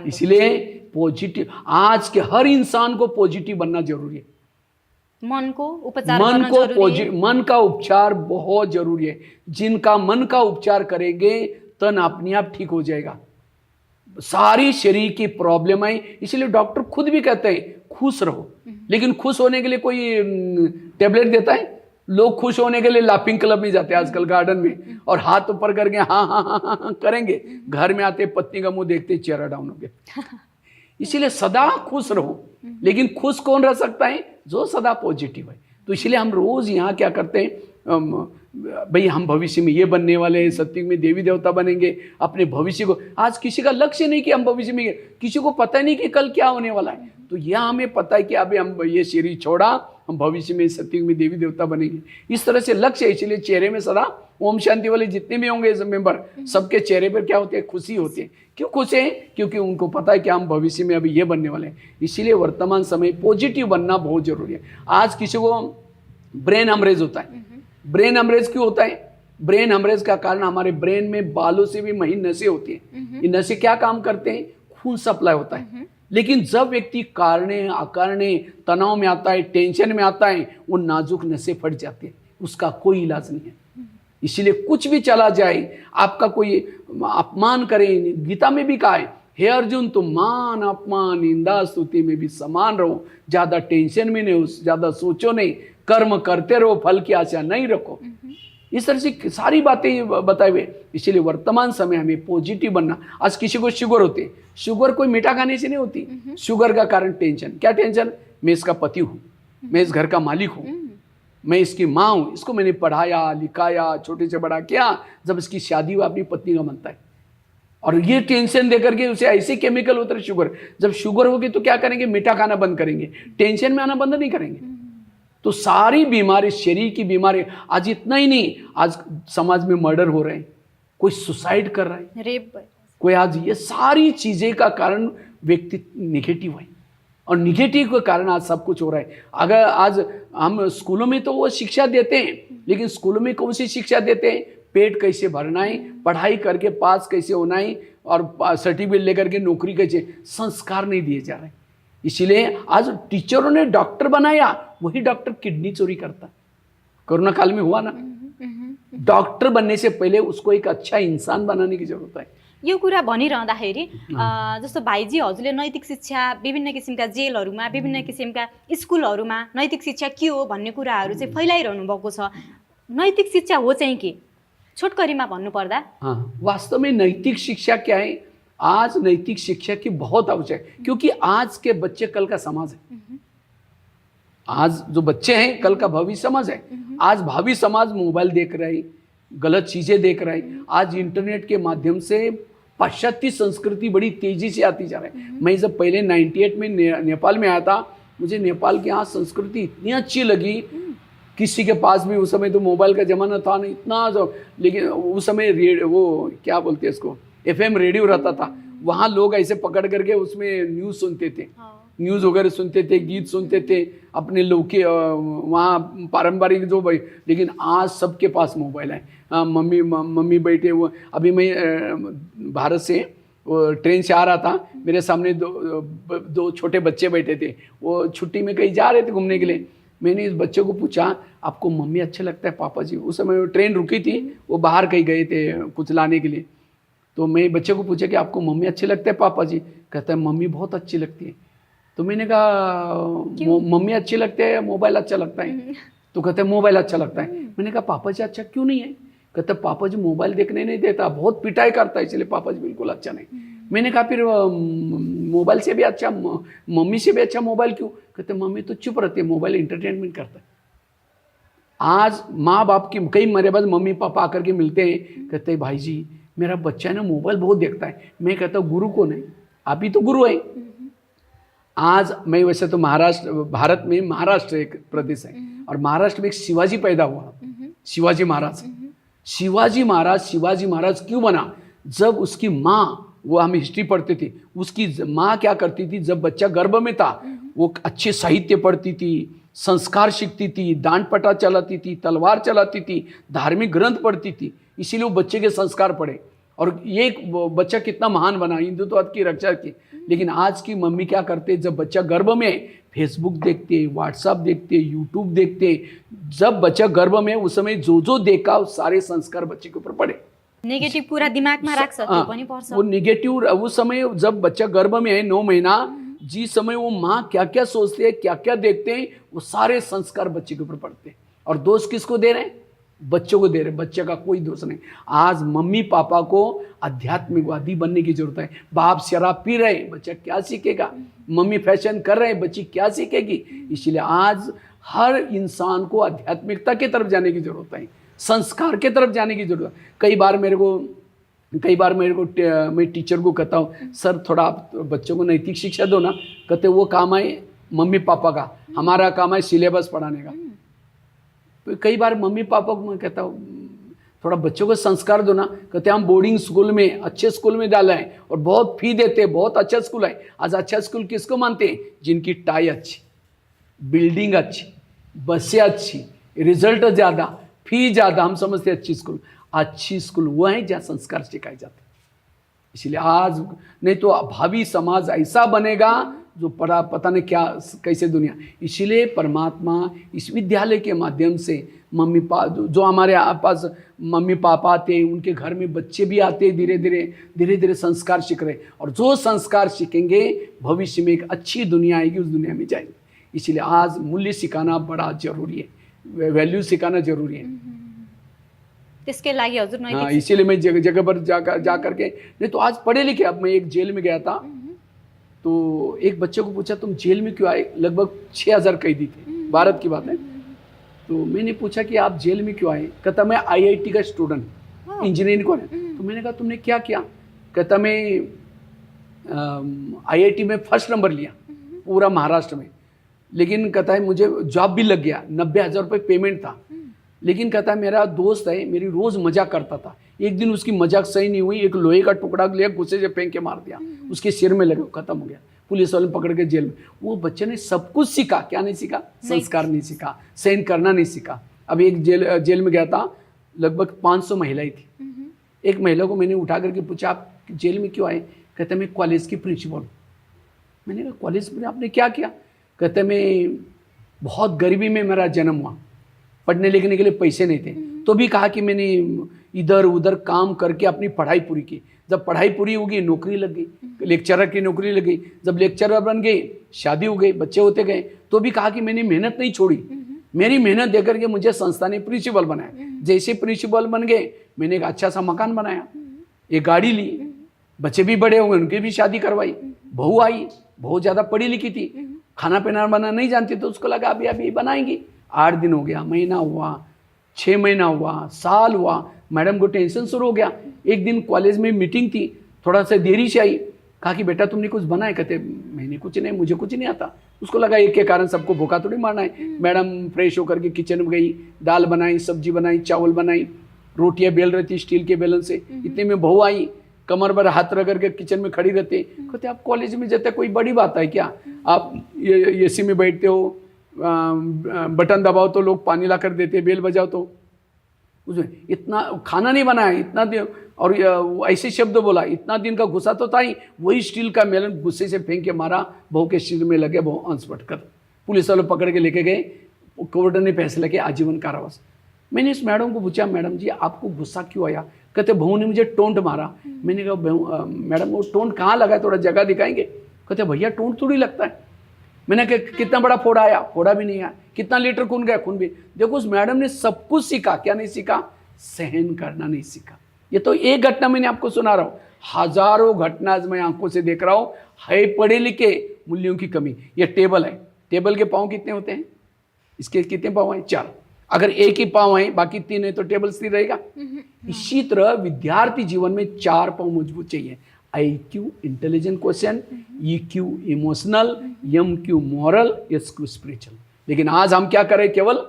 B: इसलिए पॉजिटिव, आज के हर इंसान को पॉजिटिव बनना जरूरी है।
A: मन को उपचार,
B: मन का उपचार बहुत जरूरी है। जिनका मन का उपचार करेंगे तन अपने आप ठीक हो जाएगा। सारी शरीर की प्रॉब्लम है, इसलिए डॉक्टर खुद भी कहते हैं खुश रहो, लेकिन खुश होने के लिए कोई टेबलेट देता है? लोग खुश होने के लिए लाफिंग क्लब में जाते हैं आजकल, गार्डन में, और हाथ ऊपर करके हाँ हाँ हाँ हाँ हाँ करेंगे। घर में आते पत्नी का मुंह देखते चेहरा डाउन हो गया। इसीलिए सदा खुश रहो, लेकिन खुश कौन रह सकता है? जो सदा पॉजिटिव है। तो इसलिए हम रोज यहाँ क्या करते हैं, भाई हम भविष्य में ये बनने वाले हैं, सत्युग में देवी देवता बनेंगे, अपने भविष्य को। आज किसी का लक्ष्य नहीं कि हम भविष्य में, किसी को पता नहीं कि कल क्या होने वाला है। तो यह हमें पता है कि अभी हम ये शरीर छोड़ा, हम भविष्य में सत्युग में देवी देवता बनेंगे। इस तरह से लक्ष्य है। इसलिए चेहरे में सदा ओम शांति वाले जितने भी होंगे मेंबर, सबके चेहरे पर क्या होते हैं? खुशी होती है। क्यों खुश है? क्योंकि उनको पता है कि हम भविष्य में अभी ये बनने वाले हैं। इसीलिए वर्तमान समय पॉजिटिव बनना बहुत जरूरी है। आज किसी को ब्रेन हेमरेज होता है। ब्रेन हेमरेज क्यों होता है? ब्रेन हेमरेज का कारण हमारे ब्रेन में बालों से भी महीन नसें होती हैं। ये नसें क्या काम करते हैं? खून सप्लाई होता है। लेकिन जब व्यक्ति कारणे अकारणे तनाव में आता है, टेंशन में आता है, वो नाजुक नसें फट जाती है, उसका कोई इलाज नहीं है। इसीलिए कुछ भी चला जाए, आपका कोई अपमान करे, गीता में भी कहा है, हे अर्जुन तुम मान अपमान निंदा स्तुति में भी समान रहो, ज्यादा टेंशन में नहीं हो, ज्यादा सोचो नहीं, कर्म करते रहो, फल की आशा नहीं रखो। इस तरह से सारी बातें बताए हुए। इसलिए वर्तमान समय हमें पॉजिटिव बनना। आज किसी को शुगर होती है, शुगर कोई मीठा खाने से नहीं होती। शुगर का कारण टेंशन। क्या टेंशन? मैं इसका पति हूँ, मैं इस घर का मालिक हूँ, मैं इसकी माँ हूँ, इसको मैंने पढ़ाया लिखाया, छोटे से बड़ा किया, जब इसकी शादी हुआ अपनी पत्नी का बनता है। और ये टेंशन देकर के उसे ऐसे केमिकल होता है शुगर। जब शुगर होगी तो क्या करेंगे? मीठा खाना बंद करेंगे, टेंशन में आना बंद नहीं करेंगे। तो सारी बीमारी, शरीर की बीमारी। आज इतना ही नहीं, आज समाज में मर्डर हो रहे हैं, कोई सुसाइड कर रहा है,
A: रेप,
B: कोई, आज ये सारी चीजें का कारण व्यक्ति निगेटिव है। और निगेटिव के कारण आज सब कुछ हो रहा है। अगर आज हम स्कूलों में तो वो शिक्षा देते हैं, लेकिन स्कूलों में कौन सी शिक्षा देते हैं? पेट कैसे भरना है, पढ़ाई करके पास कैसे होना है और सर्टिफिकेट लेकर के नौकरी कैसे, संस्कार नहीं दिए जा रहे। इसीलिए आज टीचरों ने डॉक्टर बनाया, वही डॉक्टर किडनी चोरी करता। कोरोना काल में हुआ ना। डॉक्टर बनने से पहले उसको एक अच्छा इंसान बनाने की जरूरत है।
A: यो कुरा भनिरहँदाखेरि जस्तो भाइजी हजुरले नैतिक शिक्षा विभिन्न किसिमका जेलहरूमा विभिन्न किसिमका स्कुलहरूमा नैतिक शिक्षा के हो भन्ने कुराहरू चाहिँ फैलाइरहनु भएको छ। नैतिक शिक्षा हो चाहिँ के, छोटकरीमा भन्नुपर्दा?
B: हाँ, वास्तव में नैतिक शिक्षा क्या है? आज नैतिक शिक्षा की बहुत आवश्यक है, क्योंकि आज के बच्चे कल का समाज है। आज जो बच्चे हैं कल का भविष्य समाज है। आज भावी समाज मोबाइल देख रहा है, गलत चीजें देख रहा है। आज इंटरनेट के माध्यम से पाश्चात्य संस्कृति बड़ी तेजी से आती जा रही है। मैं जब पहले 98 में नेपाल में आया था, मुझे नेपाल की यहाँ संस्कृति इतनी अच्छी लगी। किसी के पास भी उस समय तो मोबाइल का जमाना था नहीं इतना जो, लेकिन उस समय वो क्या बोलते हैं इसको, FM रेडियो रहता था। वहाँ लोग ऐसे पकड़ करके उसमें न्यूज़ सुनते थे, न्यूज़ वगैरह सुनते थे, गीत सुनते थे अपने लोग के वहाँ पारंपरिक जो भाई। लेकिन आज सबके पास मोबाइल है। मम्मी बैठे वो, अभी मैं भारत से ट्रेन से आ रहा था, मेरे सामने दो छोटे बच्चे बैठे थे। वो छुट्टी में कहीं जा रहे थे घूमने के लिए। मैंने इस बच्चे को पूछा, आपको मम्मी अच्छा लगता है पापा जी? उस समय ट्रेन रुकी थी, वो बाहर कहीं गए थे कुछ लाने के लिए। तो मैं बच्चे को पूछा कि आपको मम्मी अच्छे लगते हैं पापा जी? कहता है मम्मी बहुत अच्छी लगती है। तो मैंने कहा मम्मी अच्छी लगते हैं या मोबाइल अच्छा लगता है? तो कहते हैं मोबाइल अच्छा लगता है। मैंने कहा पापा जी अच्छा क्यों नहीं है? कहते पापा जी मोबाइल देखने नहीं देता, बहुत पिटाई करता है, इसलिए पापा जी बिल्कुल अच्छा नहीं। मैंने कहा फिर मोबाइल से भी अच्छा, मम्मी से भी अच्छा मोबाइल क्यों? कहते मम्मी तो चुप रहती है, मोबाइल एंटरटेनमेंट करता है। आज माँ बाप की कई मेरे पास मम्मी पापा आकर के मिलते हैं, कहते हैं भाई जी मेरा बच्चा ना मोबाइल बहुत देखता है। मैं कहता हूँ गुरु को नहीं, आप ही तो गुरु है। आज मैं वैसे तो महाराष्ट्र, भारत में महाराष्ट्र एक प्रदेश है और महाराष्ट्र में एक शिवाजी पैदा हुआ, शिवाजी महाराज। शिवाजी महाराज क्यों बना? जब उसकी माँ, वो हम हिस्ट्री पढ़ते थे, उसकी माँ क्या करती थी, जब बच्चा गर्भ में था वो अच्छे साहित्य पढ़ती थी, संस्कार सीखती थी, डांट पटा चलाती थी, तलवार चलाती थी, धार्मिक ग्रंथ पढ़ती थी, इसीलिए वो बच्चे के संस्कार पढ़े और ये बच्चा कितना महान बना, हिंदुत्व की रक्षा की। लेकिन आज की मम्मी क्या करते, जब बच्चा गर्भ में फेसबुक देखते, व्हाट्सएप देखते, यूट्यूब देखते, जब बच्चा गर्भ में उस समय जो देखा वो सारे संस्कार बच्चे के ऊपर पड़े।
A: नेगेटिव पूरा दिमागमा राख्छ, त्यो पनि पर्छ।
B: वो नेगेटिव उस समय जब बच्चा गर्भ में है 9 महीना, जिस समय वो माँ क्या क्या सोचते हैं, क्या क्या देखते हैं, वो सारे संस्कार बच्चे के ऊपर पड़ते हैं। और दोष किसको दे रहे हैं? बच्चों को दे रहे हैं। बच्चे का कोई दोष नहीं। आज मम्मी पापा को आध्यात्मिकवादी बनने की जरूरत है। बाप शराब पी रहे, बच्चा क्या सीखेगा? मम्मी फैशन कर रहे हैं, बच्ची क्या सीखेगी? इसलिए आज हर इंसान को आध्यात्मिकता की तरफ जाने की जरूरत है, संस्कार की तरफ जाने की जरूरत है। कई बार मेरे को मैं टीचर को कहता हूँ, सर थोड़ा आप बच्चों को नैतिक शिक्षा दो ना। कहते वो काम है मम्मी पापा का, हमारा काम है सिलेबस पढ़ाने का। तो कई बार मम्मी पापा को मैं कहता हूँ थोड़ा बच्चों को संस्कार दो ना। कहते हम बोर्डिंग स्कूल में, अच्छे स्कूल में डाला है और बहुत फी देते हैं, बहुत अच्छा स्कूल है। आज अच्छा स्कूल किसको मानते हैं? जिनकी टाई अच्छी, बिल्डिंग अच्छी, बसें अच्छी, रिजल्ट ज़्यादा, फी ज़्यादा, हम समझते अच्छी स्कूल वो है जहाँ संस्कार सिखाए जाते हैं। इसलिए आज नहीं तो भावी समाज ऐसा बनेगा जो पता नहीं क्या कैसे दुनिया। इसीलिए परमात्मा इस विद्यालय के माध्यम से मम्मी पापा जो हमारे पास मम्मी पापा आते, उनके घर में बच्चे भी आते, धीरे धीरे संस्कार सीख रहे। और जो संस्कार सीखेंगे भविष्य में एक अच्छी दुनिया आएगी, उस दुनिया में जाएंगे। इसीलिए आज मूल्य सिखाना बड़ा जरूरी है, वैल्यू सिखाना जरूरी है।
A: इसके लागि हजुर नैतिक,
B: हाँ, इसीलिए मैं जगह पर जा करके, नहीं तो आज पढ़े लिखे। अब मैं एक जेल में गया था, तो एक बच्चे को पूछा तुम जेल में क्यों आए? लगभग 6000 कैदी थे, भारत की बात है। तो मैंने पूछा कि आप जेल में क्यों आए? कहता मैं IIT का स्टूडेंट, इंजीनियरिंग को है। तो मैंने कहा तुमने क्या किया? कहता मैं IIT में फर्स्ट नंबर लिया पूरा महाराष्ट्र में। लेकिन कहता है मुझे जॉब भी लग गया, 90,000 रुपये पेमेंट था। लेकिन कहता है मेरा दोस्त है, मेरी रोज़ मजाक करता था। एक दिन उसकी मजाक सही नहीं हुई, एक लोहे का टुकड़ा लिया, गुस्से से फेंक के मार दिया, उसके सिर में लगा, खत्म हो गया। पुलिस वाले पकड़ के जेल में। वो बच्चे ने सब कुछ सीखा, क्या नहीं सीखा? संस्कार नहीं सीखा, सहन करना नहीं सीखा। अब एक जेल में गया था, लगभग 500 महिलाएं थी। एक महिला को मैंने उठा करके पूछा, आप जेल में क्यों आए? कहते मैं कॉलेज की प्रिंसिपल हूँ। मैंने कहा कॉलेज में आपने क्या किया? कहते मैं बहुत गरीबी में मेरा जन्म हुआ, पढ़ने लिखने के लिए पैसे नहीं थे, तो भी कहा कि मैंने इधर उधर काम करके अपनी पढ़ाई पूरी की। जब पढ़ाई पूरी हो गई नौकरी लग गई, लेक्चरर की नौकरी लग गई। जब लेक्चरर बन गई, शादी हो गई, बच्चे होते गए, तो भी कहा कि मैंने मेहनत नहीं छोड़ी। मेरी मेहनत देकर के मुझे संस्था ने प्रिंसिपल बनाया। जैसे प्रिंसिपल बन गए, मैंने एक अच्छा सा मकान बनाया, एक गाड़ी ली, बच्चे भी बड़े हो गए, उनकी भी शादी करवाई। बहू आई, बहुत ज़्यादा पढ़ी लिखी थी, खाना पीना बनाना नहीं जानती, तो उसको लगा अभी अभी बनाएंगी। 8 दिन हो गया, महीना हुआ, 6 महीना हुआ, साल हुआ, मैडम को टेंशन शुरू हो गया। एक दिन कॉलेज में मीटिंग थी, थोड़ा सा देरी से आई, कहा कि बेटा तुमने कुछ बनाया? कहते मैंने कुछ नहीं, मुझे कुछ नहीं आता। उसको लगा एक के कारण सबको भूखा थोड़ी मारना है। मैडम फ्रेश होकर के किचन में गई, दाल बनाई, सब्जी बनाई, चावल बनाई, रोटियां बेल रही थी स्टील के बेलन से। इतने में बहू आई, कमर पर हाथ रगड़ के किचन में खड़ी रहते। कहते आप कॉलेज में जाते कोई बड़ी बात है क्या? आप ये एसी में बैठते हो, बटन दबाओ तो लोग पानी ला कर देते, बेल बजाओ तो। उसमें इतना खाना नहीं बनाया, इतना दिन, और ऐसे शब्द बोला, इतना दिन का गुस्सा तो था ही। वही स्टील का मेलन गुस्से से फेंक के मारा, बहू के सिर में लगे, बहू अंश पटकर पुलिस वाले पकड़ के लेके गए। कोर्ट ने फैसला किया आजीवन कारावास। मैंने इस मैडम को पूछा, मैडम जी आपको गुस्सा क्यों आया? कहते बहू ने मुझे टोंट मारा। मैंने कहा मैडम वो टोंट कहाँ लगा है, थोड़ा जगह दिखाएंगे? कहते भैया टोंट थोड़ी लगता है। मैंने कहा कितना बड़ा फोड़ा आया? फोड़ा भी नहीं आया। कितना लीटर खून गया? खून भी। देखो उस मैडम ने सब कुछ सीखा, क्या नहीं सीखा? सहन करना नहीं सीखा। ये तो एक घटना मैंने आपको सुना रहा हूँ, हजारों घटना मैं आंखों से देख रहा हूँ। है पढ़े लिखे, मूल्यों की कमी। ये टेबल है, टेबल के पाँव कितने होते हैं? इसके कितने पाँव हैं? 4। अगर एक ही पाँव है, बाकी 3 है, तो टेबल स्थिर रहेगा। इसी तरह विद्यार्थी जीवन में 4 पाँव मजबूत चाहिए। IQ intelligent question, EQ emotional, MQ moral, SQ spiritual. लेकिन आज हम क्या कर रहे हैं? केवल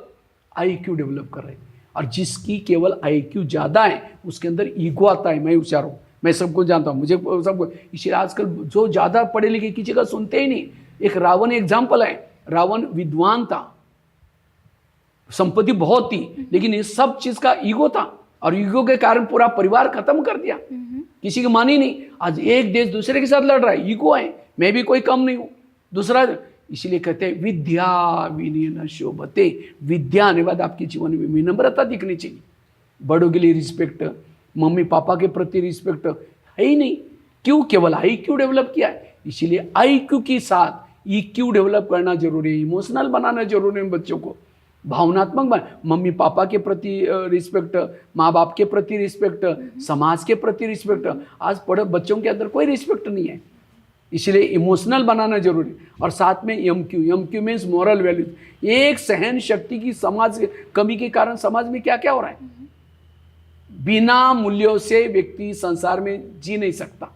B: IQ डेवलप कर रहे हैं। और जिसकी केवल IQ ज़्यादा है उसके अंदर ईगो आता है, मैं होशियार हूँ, मैं सबको जानता हूँ, मुझे सबको। इसलिए आजकल जो ज़्यादा पढ़े लिखे किसी का सुनते ही नहीं। एक रावण एग्जाम्पल है। रावण विद्वान था, संपत्ति बहुत थी, लेकिन ये सब चीज का ईगो था, और ईगो के कारण पूरा परिवार खत्म कर दिया। किसी की मानी नहीं। आज एक देश दूसरे के साथ लड़ रहा है, ईगो है, मैं भी कोई कम नहीं हूं, दूसरा। इसलिए कहते हैं विद्या विनय न शोभते। विद्या आने बाद आपके जीवन में विनम्रता दिखनी चाहिए, बड़ों के लिए रिस्पेक्ट, मम्मी पापा के प्रति रिस्पेक्ट है ही नहीं। क्यों? केवल IQ डेवलप किया है। इसीलिए IQ के साथ EQ डेवलप करना जरूरी है, इमोशनल बनाना जरूरी है बच्चों को, भावनात्मक, मम्मी पापा के प्रति रिस्पेक्ट, माँ बाप के प्रति रिस्पेक्ट, समाज के प्रति रिस्पेक्ट। आज पढ़े बच्चों के अंदर कोई रिस्पेक्ट नहीं है, इसलिए इमोशनल बनाना जरूरी। और साथ में MQ मीन्स मॉरल वैल्यूज। एक सहन शक्ति की समाज कमी के कारण समाज में क्या क्या हो रहा है। बिना मूल्यों से व्यक्ति संसार में जी नहीं सकता,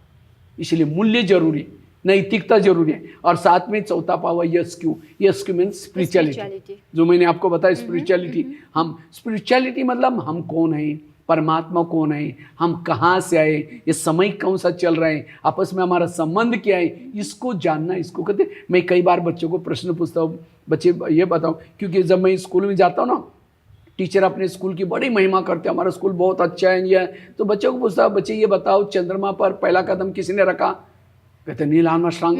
B: इसलिए मूल्य जरूरी, नैतिकता जरूरी है। और साथ में चौथा पावर SQ मीन्स स्पिरिचुअलिटी, जो मैंने आपको बताया स्पिरिचुअलिटी। हम स्पिरिचुअलिटी मतलब हम कौन है, परमात्मा कौन है, हम कहाँ से आए, ये समय कौन सा चल रहा है, आपस में हमारा संबंध क्या है, इसको जानना, इसको कहते। मैं कई बार बच्चों को प्रश्न पूछता हूँ, बच्चे ये बताओ, क्योंकि जब मैं स्कूल में जाता हूँ ना, टीचर अपने स्कूल की बड़ी महिमा करते हैं, हमारा स्कूल बहुत अच्छा है ये, तो बच्चों को पूछता हूँ, बच्चे ये बताओ चंद्रमा पर पहला कदम किसने रखा? कहते नील आर्मस्ट्रांग।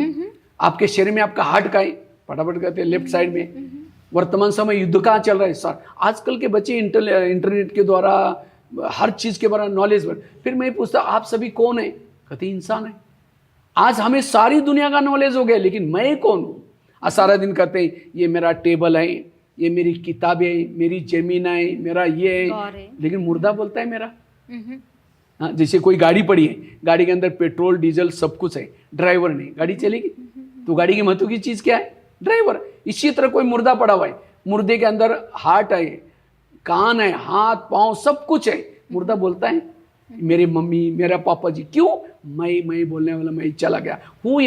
B: आपके शरीर में आपका हार्ट का है? फटाफट कहते हैं लेफ्ट साइड में। वर्तमान समय युद्ध कहाँ चल रहा है? सर आजकल के बच्चे इंटरनेट के द्वारा हर चीज के बारे में नॉलेज। फिर मैं पूछता आप सभी कौन है? कहते इंसान है। आज हमें सारी दुनिया का नॉलेज हो गया, लेकिन मैं कौन हूँ? सारा दिन कहते हैं ये मेरा टेबल है, ये मेरी किताबें है, मेरी जमीन है, मेरा ये है, लेकिन मुर्दा बोलता है मेरा। हाँ, जैसे कोई गाड़ी पड़ी है, गाड़ी के अंदर पेट्रोल डीजल सब कुछ है, ड्राइवर नहीं, गाड़ी चलेगी? तो गाड़ी की महत्व की चीज क्या है? ड्राइवर। इसी तरह कोई मुर्दा पड़ा हुआ है, मुर्दे के अंदर हार्ट है, कान है, हाथ पांव सब कुछ है, मुर्दा बोलता है मेरी मम्मी मेरा पापा जी। क्यों? मैं बोलने वाला मैं चला गया हूँ,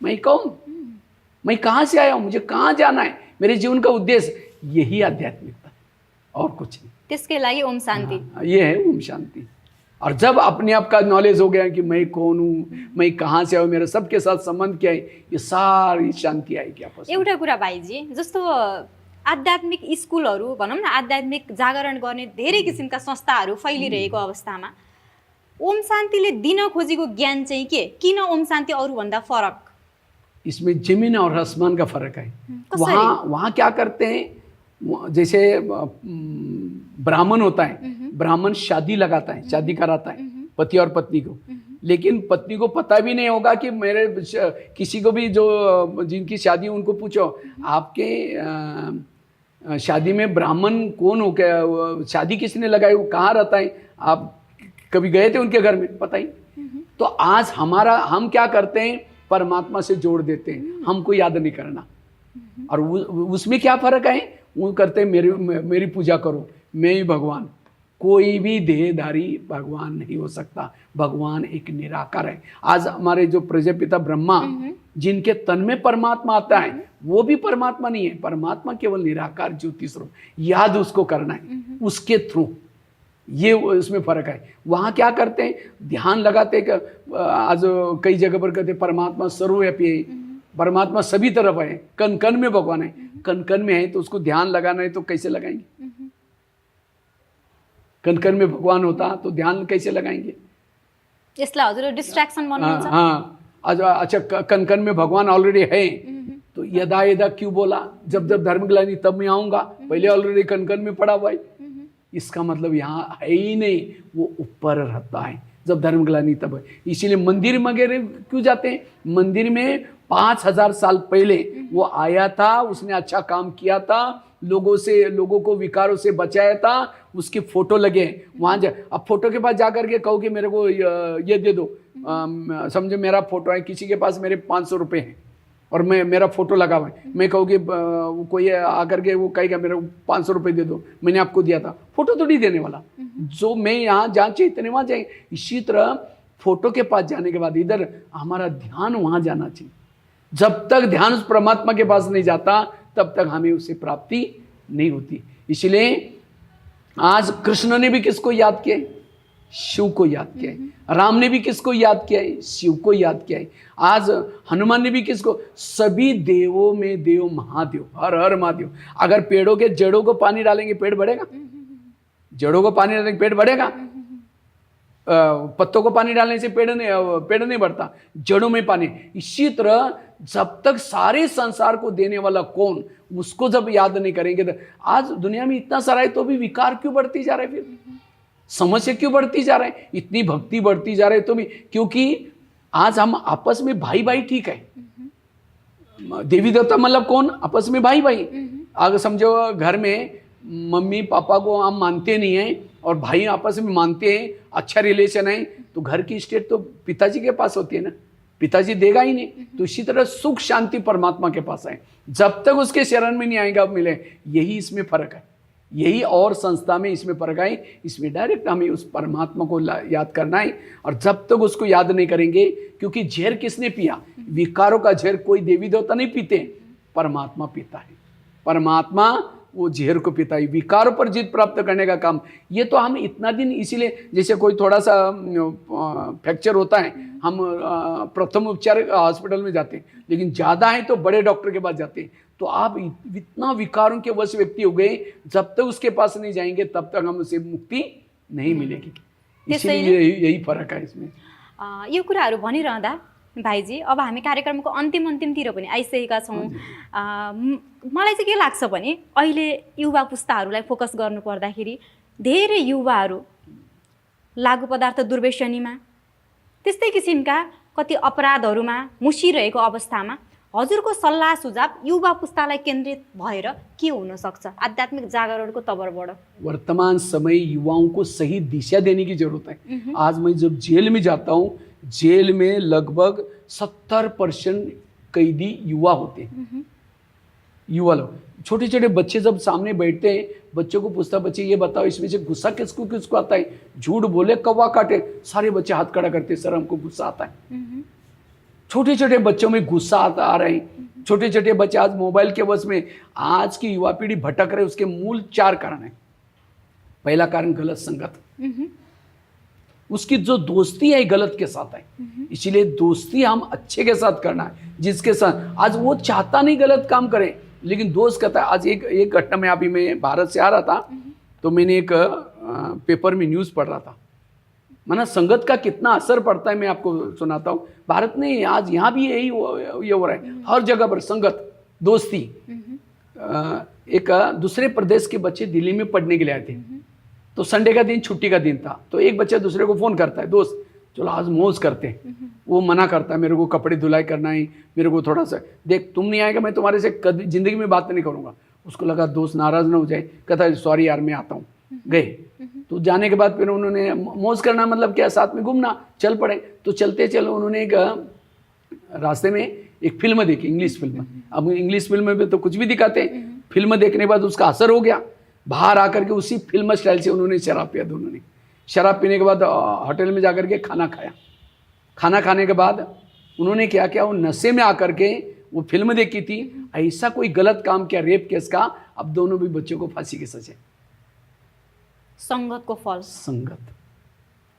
B: मैं कौन, मैं कहाँ से आया हूँ, मुझे कहाँ जाना है, मेरे जीवन का उद्देश्य, यही आध्यात्मिकता और कुछ नहीं।
A: त्यसके लागि ओम शांति।
B: ये है ओम शांति। और जब अपने आप का नॉलेज हो गया कि मैं कौन हूँ, मैं कहाँ से आऊँ, मेरा सबके साथ संबंध क्या है, ये सारी शांति आएगी आपस में।
A: एउटा कुरा भाइजी, जस्तो आध्यात्मिक स्कुलहरू भनौँ न, आध्यात्मिक जागरण गर्ने धेरै किसिमका संस्थाहरू फैलिरहेको अवस्थामा ओम शान्तिले दिन खोजेको ज्ञान चाहिँ के? किन ओम शान्ति अरूभन्दा फरक?
B: इसमें जमीन और आसमान का फर्क है।
A: कसरी?
B: वहाँ क्या करते हैं, जैसे ब्राह्मण होता है, ब्राह्मण शादी लगाता है, शादी कराता है पति और पत्नी को, लेकिन पत्नी को पता भी नहीं होगा कि मेरे किसी को भी जो जिनकी शादी उनको पूछो आपके शादी में ब्राह्मण कौन हो, क्या शादी किसने लगाई, वो कहाँ रहता है, आप कभी गए थे उनके घर में, पता ही। तो आज हम क्या करते हैं, परमात्मा से जोड़ देते हैं, हमको याद नहीं करना। और उसमें क्या फर्क है, वो करते हैं मेरी पूजा करो, मैं ही भगवान। कोई भी देहधारी भगवान नहीं हो सकता, भगवान एक निराकार है। आज हमारे जो प्रजापिता ब्रह्मा, जिनके तन में परमात्मा आता है, वो भी परमात्मा नहीं है, परमात्मा केवल निराकार ज्योति स्वरूप, याद उसको करना है उसके थ्रू, ये उसमें फर्क है। वहाँ क्या करते हैं, ध्यान लगाते हैं। आज कई जगह पर कहते हैं परमात्मा सर्वव्यापी है, परमात्मा सभी तरफ है, कण कण में भगवान है। कण कण में है तो उसको ध्यान लगाना है तो कैसे लगाएंगे? कण कण में भगवान होता तो ध्यान कैसे लगाएंगे?
A: यसलाई हजुर डिस्ट्र्याक्सन भन्नुहुन्छ?
B: हाँ, अच्छा कण कण में भगवान ऑलरेडी है तो यदा यदा क्यों बोला, जब जब धर्मग्लानि तब मैं आऊंगा, पहले ऑलरेडी कण कण में पड़ा हुआ है। इसका मतलब यहाँ है ही नहीं, वो ऊपर रहता है जब धर्मग्लानि तब है। इसीलिए मंदिर वगैरह क्यों जाते हैं? मंदिर में 5000 साल पहले वो आया था, उसने अच्छा काम किया था, लोगों को विकारों से बचाया था, उसकी फोटो लगे वहाँ जा। अब फोटो के पास जाकर के कहो कि मेरे को ये दे दो, समझो मेरा फोटो है, किसी के पास मेरे 500 रुपये हैं और मेरा फोटो लगा हुआ है, मैं कहूँगी कोई आकर के वो कहेगा मेरे 500 रुपये दे दो, मैंने आपको दिया था, फोटो तो नहीं देने वाला। जो मैं यहाँ जहाँ चाहिए इतने वहाँ जाएंगे। इसी तरह फोटो के पास जाने के बाद इधर हमारा ध्यान वहाँ जाना चाहिए। जब तक ध्यान उस परमात्मा के पास नहीं जाता तब तक हमें उससे प्राप्ति नहीं होती। इसलिए आज कृष्ण ने भी किसको याद किया? शिव को याद किया है। राम ने भी किसको याद किया है? शिव को याद किया है। आज हनुमान ने भी किसको? सभी देवों में देव महादेव, हर हर महादेव। अगर पेड़ों के जड़ों को पानी डालेंगे पेड़ बढ़ेगा? जड़ों को पानी डालेंगे पेड़ बढ़ेगा? पत्तों को पानी डालने से पेड़ नहीं बढ़ता, जड़ों में पानी। इसी तरह जब तक सारे संसार को देने वाला कौन, उसको जब याद नहीं करेंगे तो आज दुनिया में इतना सारा है तो भी विकार क्यों बढ़ती जा रहा है? फिर समस्या क्यों बढ़ती जा रहा है? इतनी भक्ति बढ़ती जा रही है तो भी, क्योंकि आज हम आपस में भाई भाई ठीक है। देवी देवता मतलब कौन? आपस में भाई भाई। अगर समझो घर में मम्मी पापा को हम मानते नहीं हैं और भाई आपस में मानते हैं, अच्छा रिलेशन है, तो घर की स्टेट तो पिताजी के पास होती है ना, पिताजी देगा ही नहीं। तो इसी तरह सुख शांति परमात्मा के पास है, जब तक उसके शरण में नहीं आएगा मिले। यही इसमें फर्क है, यही और संस्था में इसमें फर्क है। इसमें डायरेक्ट हमें उस परमात्मा को याद करना है। और जब तक उसको याद नहीं करेंगे, क्योंकि जहर किसने पिया? विकारों का जहर कोई देवी देवता नहीं पीते, परमात्मा पीता है। परमात्मा वो जहर को पिता है। विकारों पर जीत प्राप्त करने का काम ये तो हम इतना दिन, इसीलिए जैसे कोई थोड़ा सा फ्रैक्चर होता है, हम प्रथम उपचार हॉस्पिटल में जाते हैं, लेकिन ज़्यादा है तो बड़े डॉक्टर के पास जाते हैं। तो आप इतना विकारों के वश व्यक्ति हो गए, जब तक उसके पास नहीं जाएंगे तब तक हम उसे मुक्ति नहीं मिलेगी। इसीलिए यही फर्क है इसमें।
A: यो कुराहरू भनिरहँदा भाइजी, अब हामी कार्यक्रमको अन्तिमतिर पनि आइसकेका छौँ। मलाई चाहिँ के लाग्छ भने अहिले युवा पुस्ताहरूलाई फोकस गर्नु पर्दाखेरि धेरै युवाहरू लागु पदार्थ दुर्व्यसनीमा, त्यस्तै किसिमका कति अपराधहरूमा मुसिरहेको अवस्थामा हजुरको सल्लाह सुझाव युवा पुस्तालाई केन्द्रित भएर के हुन सक्छ आध्यात्मिक जागरणको तर्फबाट?
B: वर्तमान समय युवाओं को सही दिशा देने की जरूरत है। आज मैं जब जेल में जाता हूँ, जेल में लगभग 70% कैदी युवा होते हैं। युवा लोग, छोटे छोटे बच्चे जब सामने बैठते हैं, बच्चों को पूछता, बच्चे ये बताओ इसमें से गुस्सा किसको किसको आता है? झूठ बोले कौवा काटे, सारे बच्चे हाथ खड़ा करते, सर हमको गुस्सा आता है। छोटे छोटे बच्चों में गुस्सा आ रहे हैं। छोटे छोटे बच्चे आज मोबाइल के वश में। आज की युवा पीढ़ी भटक रहे, उसके मूल 4 कारण है। पहला कारण गलत संगत, उसकी जो दोस्ती है गलत के साथ है। इसीलिए दोस्ती हम अच्छे के साथ करना है, जिसके साथ आज वो चाहता नहीं गलत काम करे, लेकिन दोस्त कहता है, आज एक घटना में अभी मैं भारत से आ रहा था तो मैंने एक पेपर में न्यूज़ पढ़ रहा था, माना संगत का कितना असर पड़ता है मैं आपको सुनाता हूँ। भारत में आज यहाँ भी यही ये हो रहा है, हर जगह पर संगत दोस्ती। एक दूसरे प्रदेश के बच्चे दिल्ली में पढ़ने के लिए आए थे, तो संडे का दिन छुट्टी का दिन था, तो एक बच्चा दूसरे को फ़ोन करता है, दोस्त चलो आज मौज करते हैं। वो मना करता है, मेरे को कपड़े धुलाई करना है, मेरे को थोड़ा सा देख, तुम नहीं आएगा मैं तुम्हारे से कभी ज़िंदगी में बात नहीं करूँगा। उसको लगा दोस्त नाराज़ ना हो जाए, कहता है सॉरी यार मैं आता हूँ। गए, तो जाने के बाद फिर उन्होंने मौज करना मतलब क्या, साथ में घूमना, चल पड़े। तो चलते चलो उन्होंने एक रास्ते में एक फिल्म देखी, इंग्लिश फिल्म। अब इंग्लिश फिल्म में तो कुछ भी दिखाते हैं, फिल्म देखने के बाद उसका असर हो गया, बाहर आकर के उसी फिल्म स्टाइल से उन्होंने शराब पिया। दोनों ने शराब पीने के बाद होटल में जाकर के खाना खाया। खाना खाने के बाद उन्होंने क्या किया, वो नशे में आकर के वो फिल्म देखी थी, ऐसा कोई गलत काम किया रेप केस का, अब दोनों भी बच्चों को फांसी की सजा।
A: संगत को फल,
B: संगत।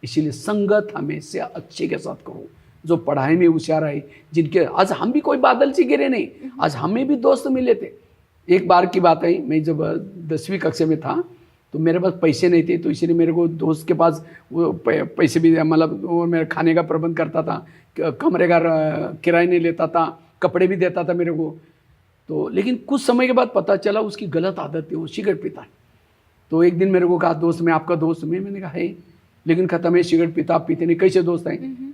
B: इसीलिए संगत हमेशा अच्छे के साथ करो, जो पढ़ाई में होशियार है, जिनके आज हम भी कोई बादल से गिरे नहीं, आज हमें भी दोस्त मिले थे। एक बार की बात है, मैं जब 10वीं कक्षा में था तो मेरे पास पैसे नहीं थे, तो इसलिए मेरे को दोस्त के पास वो पैसे भी, मतलब वो मेरा खाने का प्रबंध करता था, कमरे का किराया नहीं लेता था, कपड़े भी देता था मेरे को। तो लेकिन कुछ समय के बाद पता चला उसकी गलत आदत थी, वो सिगरेट पीता है। तो एक दिन मेरे को कहा, दोस्त मैं आपका दोस्त हूँ। मैंने कहा है, लेकिन खत्म है सिगरेट पीता, आप पीते नहीं, कैसे दोस्त हैं?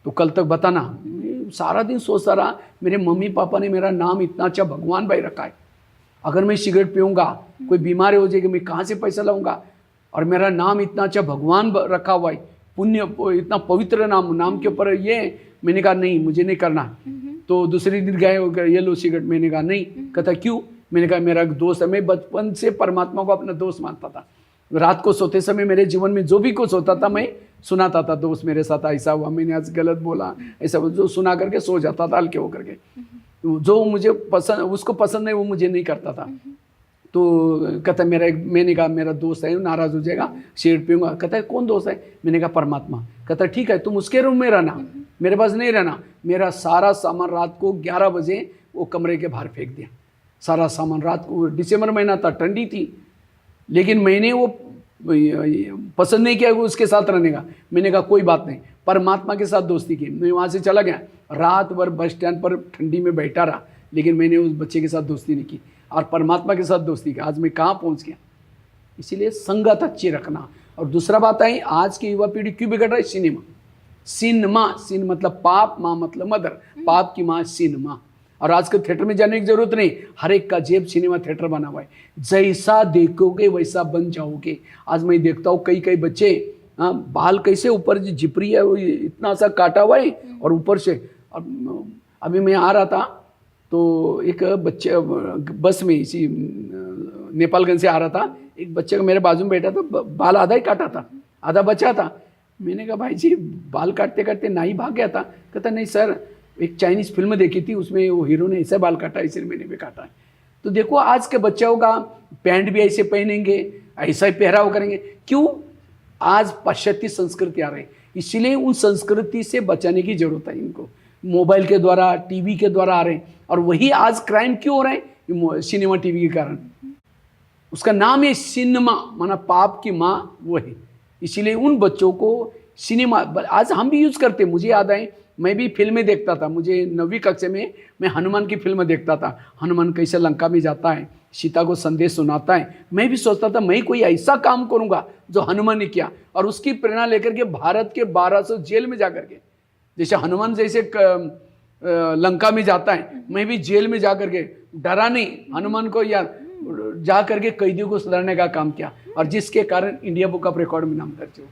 B: तो कल तक बताना। सारा दिन सोचता रहा, मेरे मम्मी पापा ने मेरा नाम इतना अच्छा भगवान भाई रखा है, अगर मैं सिगरेट पीऊँगा कोई बीमारी हो जाएगी, मैं कहाँ से पैसा लाऊंगा? और मेरा नाम इतना अच्छा भगवान रखा हुआ है, पुण्य इतना पवित्र नाम के ऊपर ये। मैंने कहा नहीं, मुझे नहीं करना। तो दूसरे दिन गए, ये लो सिगरेट। मैंने कहा नहीं। कहता क्यों? मैंने कहा मेरा दोस्त है, मैं बचपन से परमात्मा को अपना दोस्त मानता था। रात को सोते समय मेरे जीवन में जो भी कुछ होता था मैं सुनाता था, दोस्त मेरे साथ ऐसा हुआ, मैंने आज गलत बोला, ऐसा जो सुना करके सो जाता था हल्के होकर के। जो मुझे पसंद, उसको पसंद नहीं, वो मुझे नहीं करता था। तो कहता मैंने कहा मेरा दोस्त है, नाराज़ हो जाएगा, सिगरेट पीऊँगा। कहता है कौन दोस्त है? मैंने कहा परमात्मा। कहता ठीक है, तुम उसके रूम में रहना, मेरे पास नहीं रहना। मेरा सारा सामान रात को 11 बजे वो कमरे के बाहर फेंक दिया, सारा सामान। रात को दिसंबर महीना था, ठंडी थी, लेकिन मैंने वो पसंद नहीं किया उसके साथ रहने का। मैंने कहा कोई बात नहीं, परमात्मा के साथ दोस्ती की। मैं वहाँ से चला गया, रात भर बस स्टैंड पर ठंडी में बैठा रहा, लेकिन मैंने उस बच्चे के साथ दोस्ती नहीं की और परमात्मा के साथ दोस्ती की। आज मैं कहाँ पहुँच गया। इसीलिए संगत अच्छी रखना। और दूसरा बात है, आज की युवा पीढ़ी क्यों बिगड़ रहा है? सिनेमा। सिन मतलब पाप, माँ मतलब मदर, पाप की माँ सिनेमा। और आज के थिएटर में जाने की जरूरत नहीं, हर एक का जेब सिनेमा थिएटर बना हुआ है। जैसा देखोगे वैसा बन जाओगे। आज मैं देखता हूँ कई बच्चे, बाल कैसे ऊपर जिपरी है, वो इतना सा काटा हुआ है, और ऊपर से। अभी मैं आ रहा था तो एक बच्चे बस में इसी नेपालगंज से आ रहा था, एक बच्चे का मेरे बाजू में बैठा था, बाल आधा ही काटा था, आधा बचा था। मैंने कहा भाई जी बाल काटते काटते नाई भाग गया था। कहता नहीं सर, एक चाइनीज़ फिल्म देखी थी, उसमें वो हीरो ने ऐसा बाल काटा, इसलिए मैंने भी काटा है। तो देखो आज के बच्चों का पैंट भी ऐसे पहनेंगे, ऐसा ही पहराव करेंगे। क्यों? आज पाश्चात्य संस्कृति आ रही, इसीलिए उन संस्कृति से बचाने की जरूरत है इनको। मोबाइल के द्वारा, टीवी के द्वारा आ रहे हैं, और वही आज क्राइम क्यों हो रहे हैं? सिनेमा टीवी के कारण। उसका नाम है सिनेमा, माना पाप की माँ वो है। इसीलिए उन बच्चों को सिनेमा आज हम भी यूज़ करते। मुझे याद है, मैं भी फिल्में देखता था। मुझे 9वीं कक्षा में मैं हनुमान की फिल्म देखता था। हनुमान कैसे लंका में जाता है, सीता को संदेश सुनाता है। मैं भी सोचता था मैं कोई ऐसा काम करूंगा जो हनुमान ने किया, और उसकी प्रेरणा लेकर के भारत के 1200 जेल में जाकर के, जैसे हनुमान जैसे लंका में जाता है, मैं भी जेल में जाकर के डरा नहीं, हनुमान को यार जा करके कैदियों को सुधारने का काम किया, और जिसके कारण इंडिया बुक ऑफ रिकॉर्ड में नाम दर्ज हो।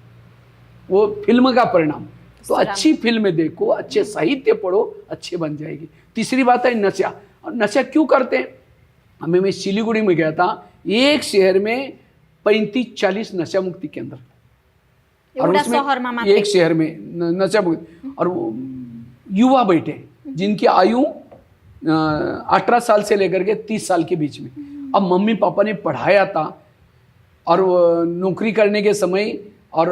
B: वो फिल्म का परिणाम। तो अच्छी फिल्में देखो, अच्छे साहित्य पढ़ो, अच्छे बन जाएगी। तीसरी बात है नशा। और नशा क्यों करते हैं? मैं सिलीगुड़ी में गया था, एक शहर में 35-40 नशा मुक्ति केंद्र, और उसमें एक शहर में नशा मुक्ति, और युवा बैठे जिनकी आयु 18 साल से लेकर के 30 साल के बीच में। अब मम्मी पापा ने पढ़ाया था, और नौकरी करने के समय और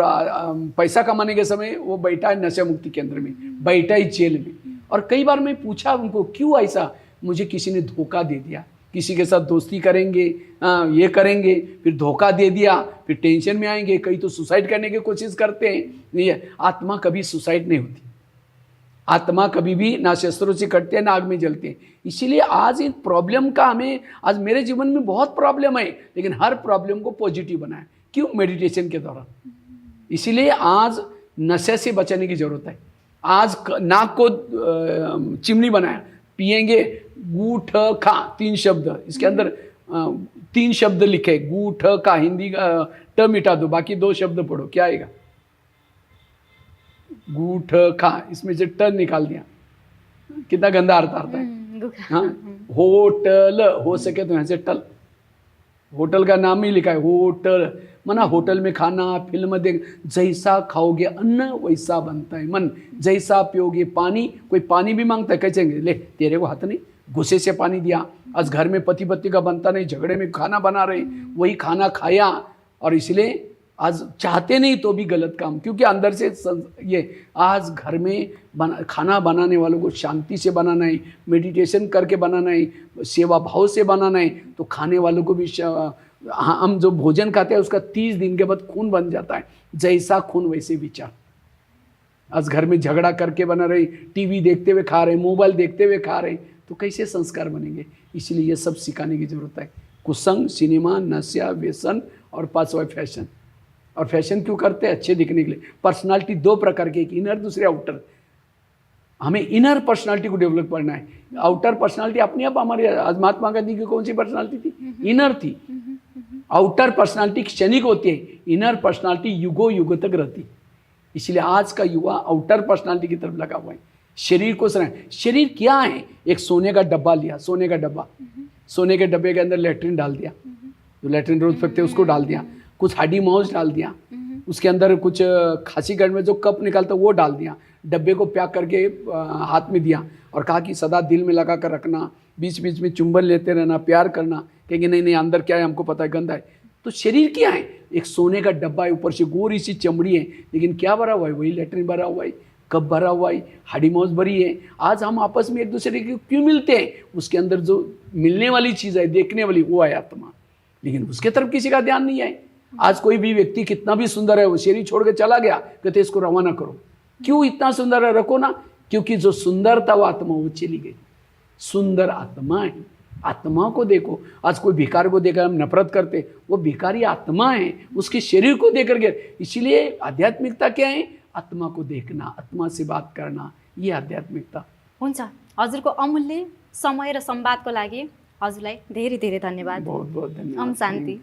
B: पैसा कमाने के समय वो बैठा है नशा मुक्ति केंद्र में, बैठा है जेल में। और कई बार मैं पूछा उनको क्यों ऐसा? मुझे किसी ने धोखा दे दिया, किसी के साथ दोस्ती करेंगे, ये करेंगे, फिर धोखा दे दिया, फिर टेंशन में आएंगे, कई तो सुसाइड करने की कोशिश करते हैं। ये आत्मा कभी सुसाइड नहीं होती, आत्मा कभी भी ना शस्त्रों से कटते हैं ना आग में जलते हैं। इसीलिए आज इन प्रॉब्लम का हमें, आज मेरे जीवन में बहुत प्रॉब्लम है, लेकिन हर प्रॉब्लम को पॉजिटिव बनाए। क्यों? मेडिटेशन के दौरान। इसीलिए आज नशे से बचने की जरूरत है। आज नाक को चिमनी बनाया, पिएंगे गूठ खा, 3 शब्द, इसके अंदर 3 शब्द लिखे, गूठ खा, हिंदी का ट मिटा दो, बाकी 2 शब्द पढ़ो, क्या आएगा? गूठ खा, इसमें से ट निकाल दिया, कितना गंदा अर्थ आता है। हाँ, होटल, हो सके तो यहाँ से टल, होटल का नाम ही लिखा है होटल, मना होटल में खाना, फिल्म देख, जैसा खाओगे अन्न वैसा बनता है मन, जैसा पियोगे पानी, कोई पानी भी मांगता है, कहेंगे ले तेरे को हाथ नहीं, गुस्से से पानी दिया। आज घर में पति पत्नी का बनता नहीं, झगड़े में खाना बना रहे, वही खाना खाया, और इसलिए आज चाहते नहीं तो भी गलत काम, क्योंकि अंदर से ये आज घर में खाना बनाने वालों को शांति से बनाना है, मेडिटेशन करके बनाना है, सेवा भाव से बनाना है, तो खाने वालों को भी हम जो भोजन खाते हैं उसका 30 दिन के बाद खून बन जाता है, जैसा खून वैसे विचार। आज घर में झगड़ा करके बना रहे, टीवी देखते हुए खा रहे, मोबाइल देखते हुए खा रहे, तो कैसे संस्कार बनेंगे? इसलिए ये सब सिखाने की जरूरत है। कुसंग, सिनेमा, नशा, व्यसन और 5वां फैशन। और फैशन क्यों करते हैं? अच्छे दिखने के लिए। पर्सनालिटी 2 प्रकार की, एक इनर, दूसरे आउटर। हमें इनर पर्सनालिटी को डेवलप करना है। आउटर पर्सनालिटी अपने आप हमारी, आज महात्मा गांधी की कौन सी पर्सनालिटी थी? इनर थी। आउटर पर्सनालिटी क्षणिक होती है, इनर पर्सनालिटी युगों युगों तक रहती। इसलिए आज का युवा आउटर पर्सनालिटी की तरफ लगा हुआ है। शरीर को शरीर क्या है? एक सोने का डब्बा लिया, सोने का डब्बा, सोने के डब्बे के अंदर लेट्रिन डाल दिया, जो लेट्रिन रोज फेंकते उसको डाल दिया, कुछ हाडी माउस डाल दिया, उसके अंदर कुछ खासीगढ़ में जो कप निकालता वो डाल दिया, डब्बे को पैक करके हाथ में दिया और कहा कि सदा दिल में लगा कर रखना, बीच बीच में चुंबन लेते रहना, प्यार करना। कहेंगे नहीं नहीं, अंदर क्या है हमको पता है, गंदा है। तो शरीर क्या है? एक सोने का डब्बा है, ऊपर से गोरी सी चमड़ी है, लेकिन क्या भरा हुआ है? वही लेट्रिन भरा हुआ है, कप भरा हुआ है, हाडी माउस भरी है। आज हम आपस में एक दूसरे के क्यों मिलते हैं? उसके अंदर जो मिलने वाली चीज़ है, देखने वाली, वो है आत्मा, लेकिन उसके तरफ किसी का ध्यान नहीं है। आज कोई भी व्यक्ति कितना भी सुंदर है, वो शरीर छोड़ के चला गया, कहते इसको रवाना करो। क्यों इतना सुंदर है? रखो ना, क्योंकि जो सुंदरता वो आत्मा वो चली गई। सुंदर आत्मा है, आत्मा को देखो। आज कोई भिखारी को देखकर हम नफरत करते, वो भिखारी आत्मा है, उसके शरीर को देख करके। इसीलिए आध्यात्मिकता क्या है? आत्मा को देखना, आत्मा से बात करना, ये आध्यात्मिकता
A: हुन्छ। हजुरको अमूल्य समय र संवादको लागि हजुरलाई धेरै धेरै धन्यवाद।
B: बहुत बहुत धन्यवाद।
A: ओम शान्ति।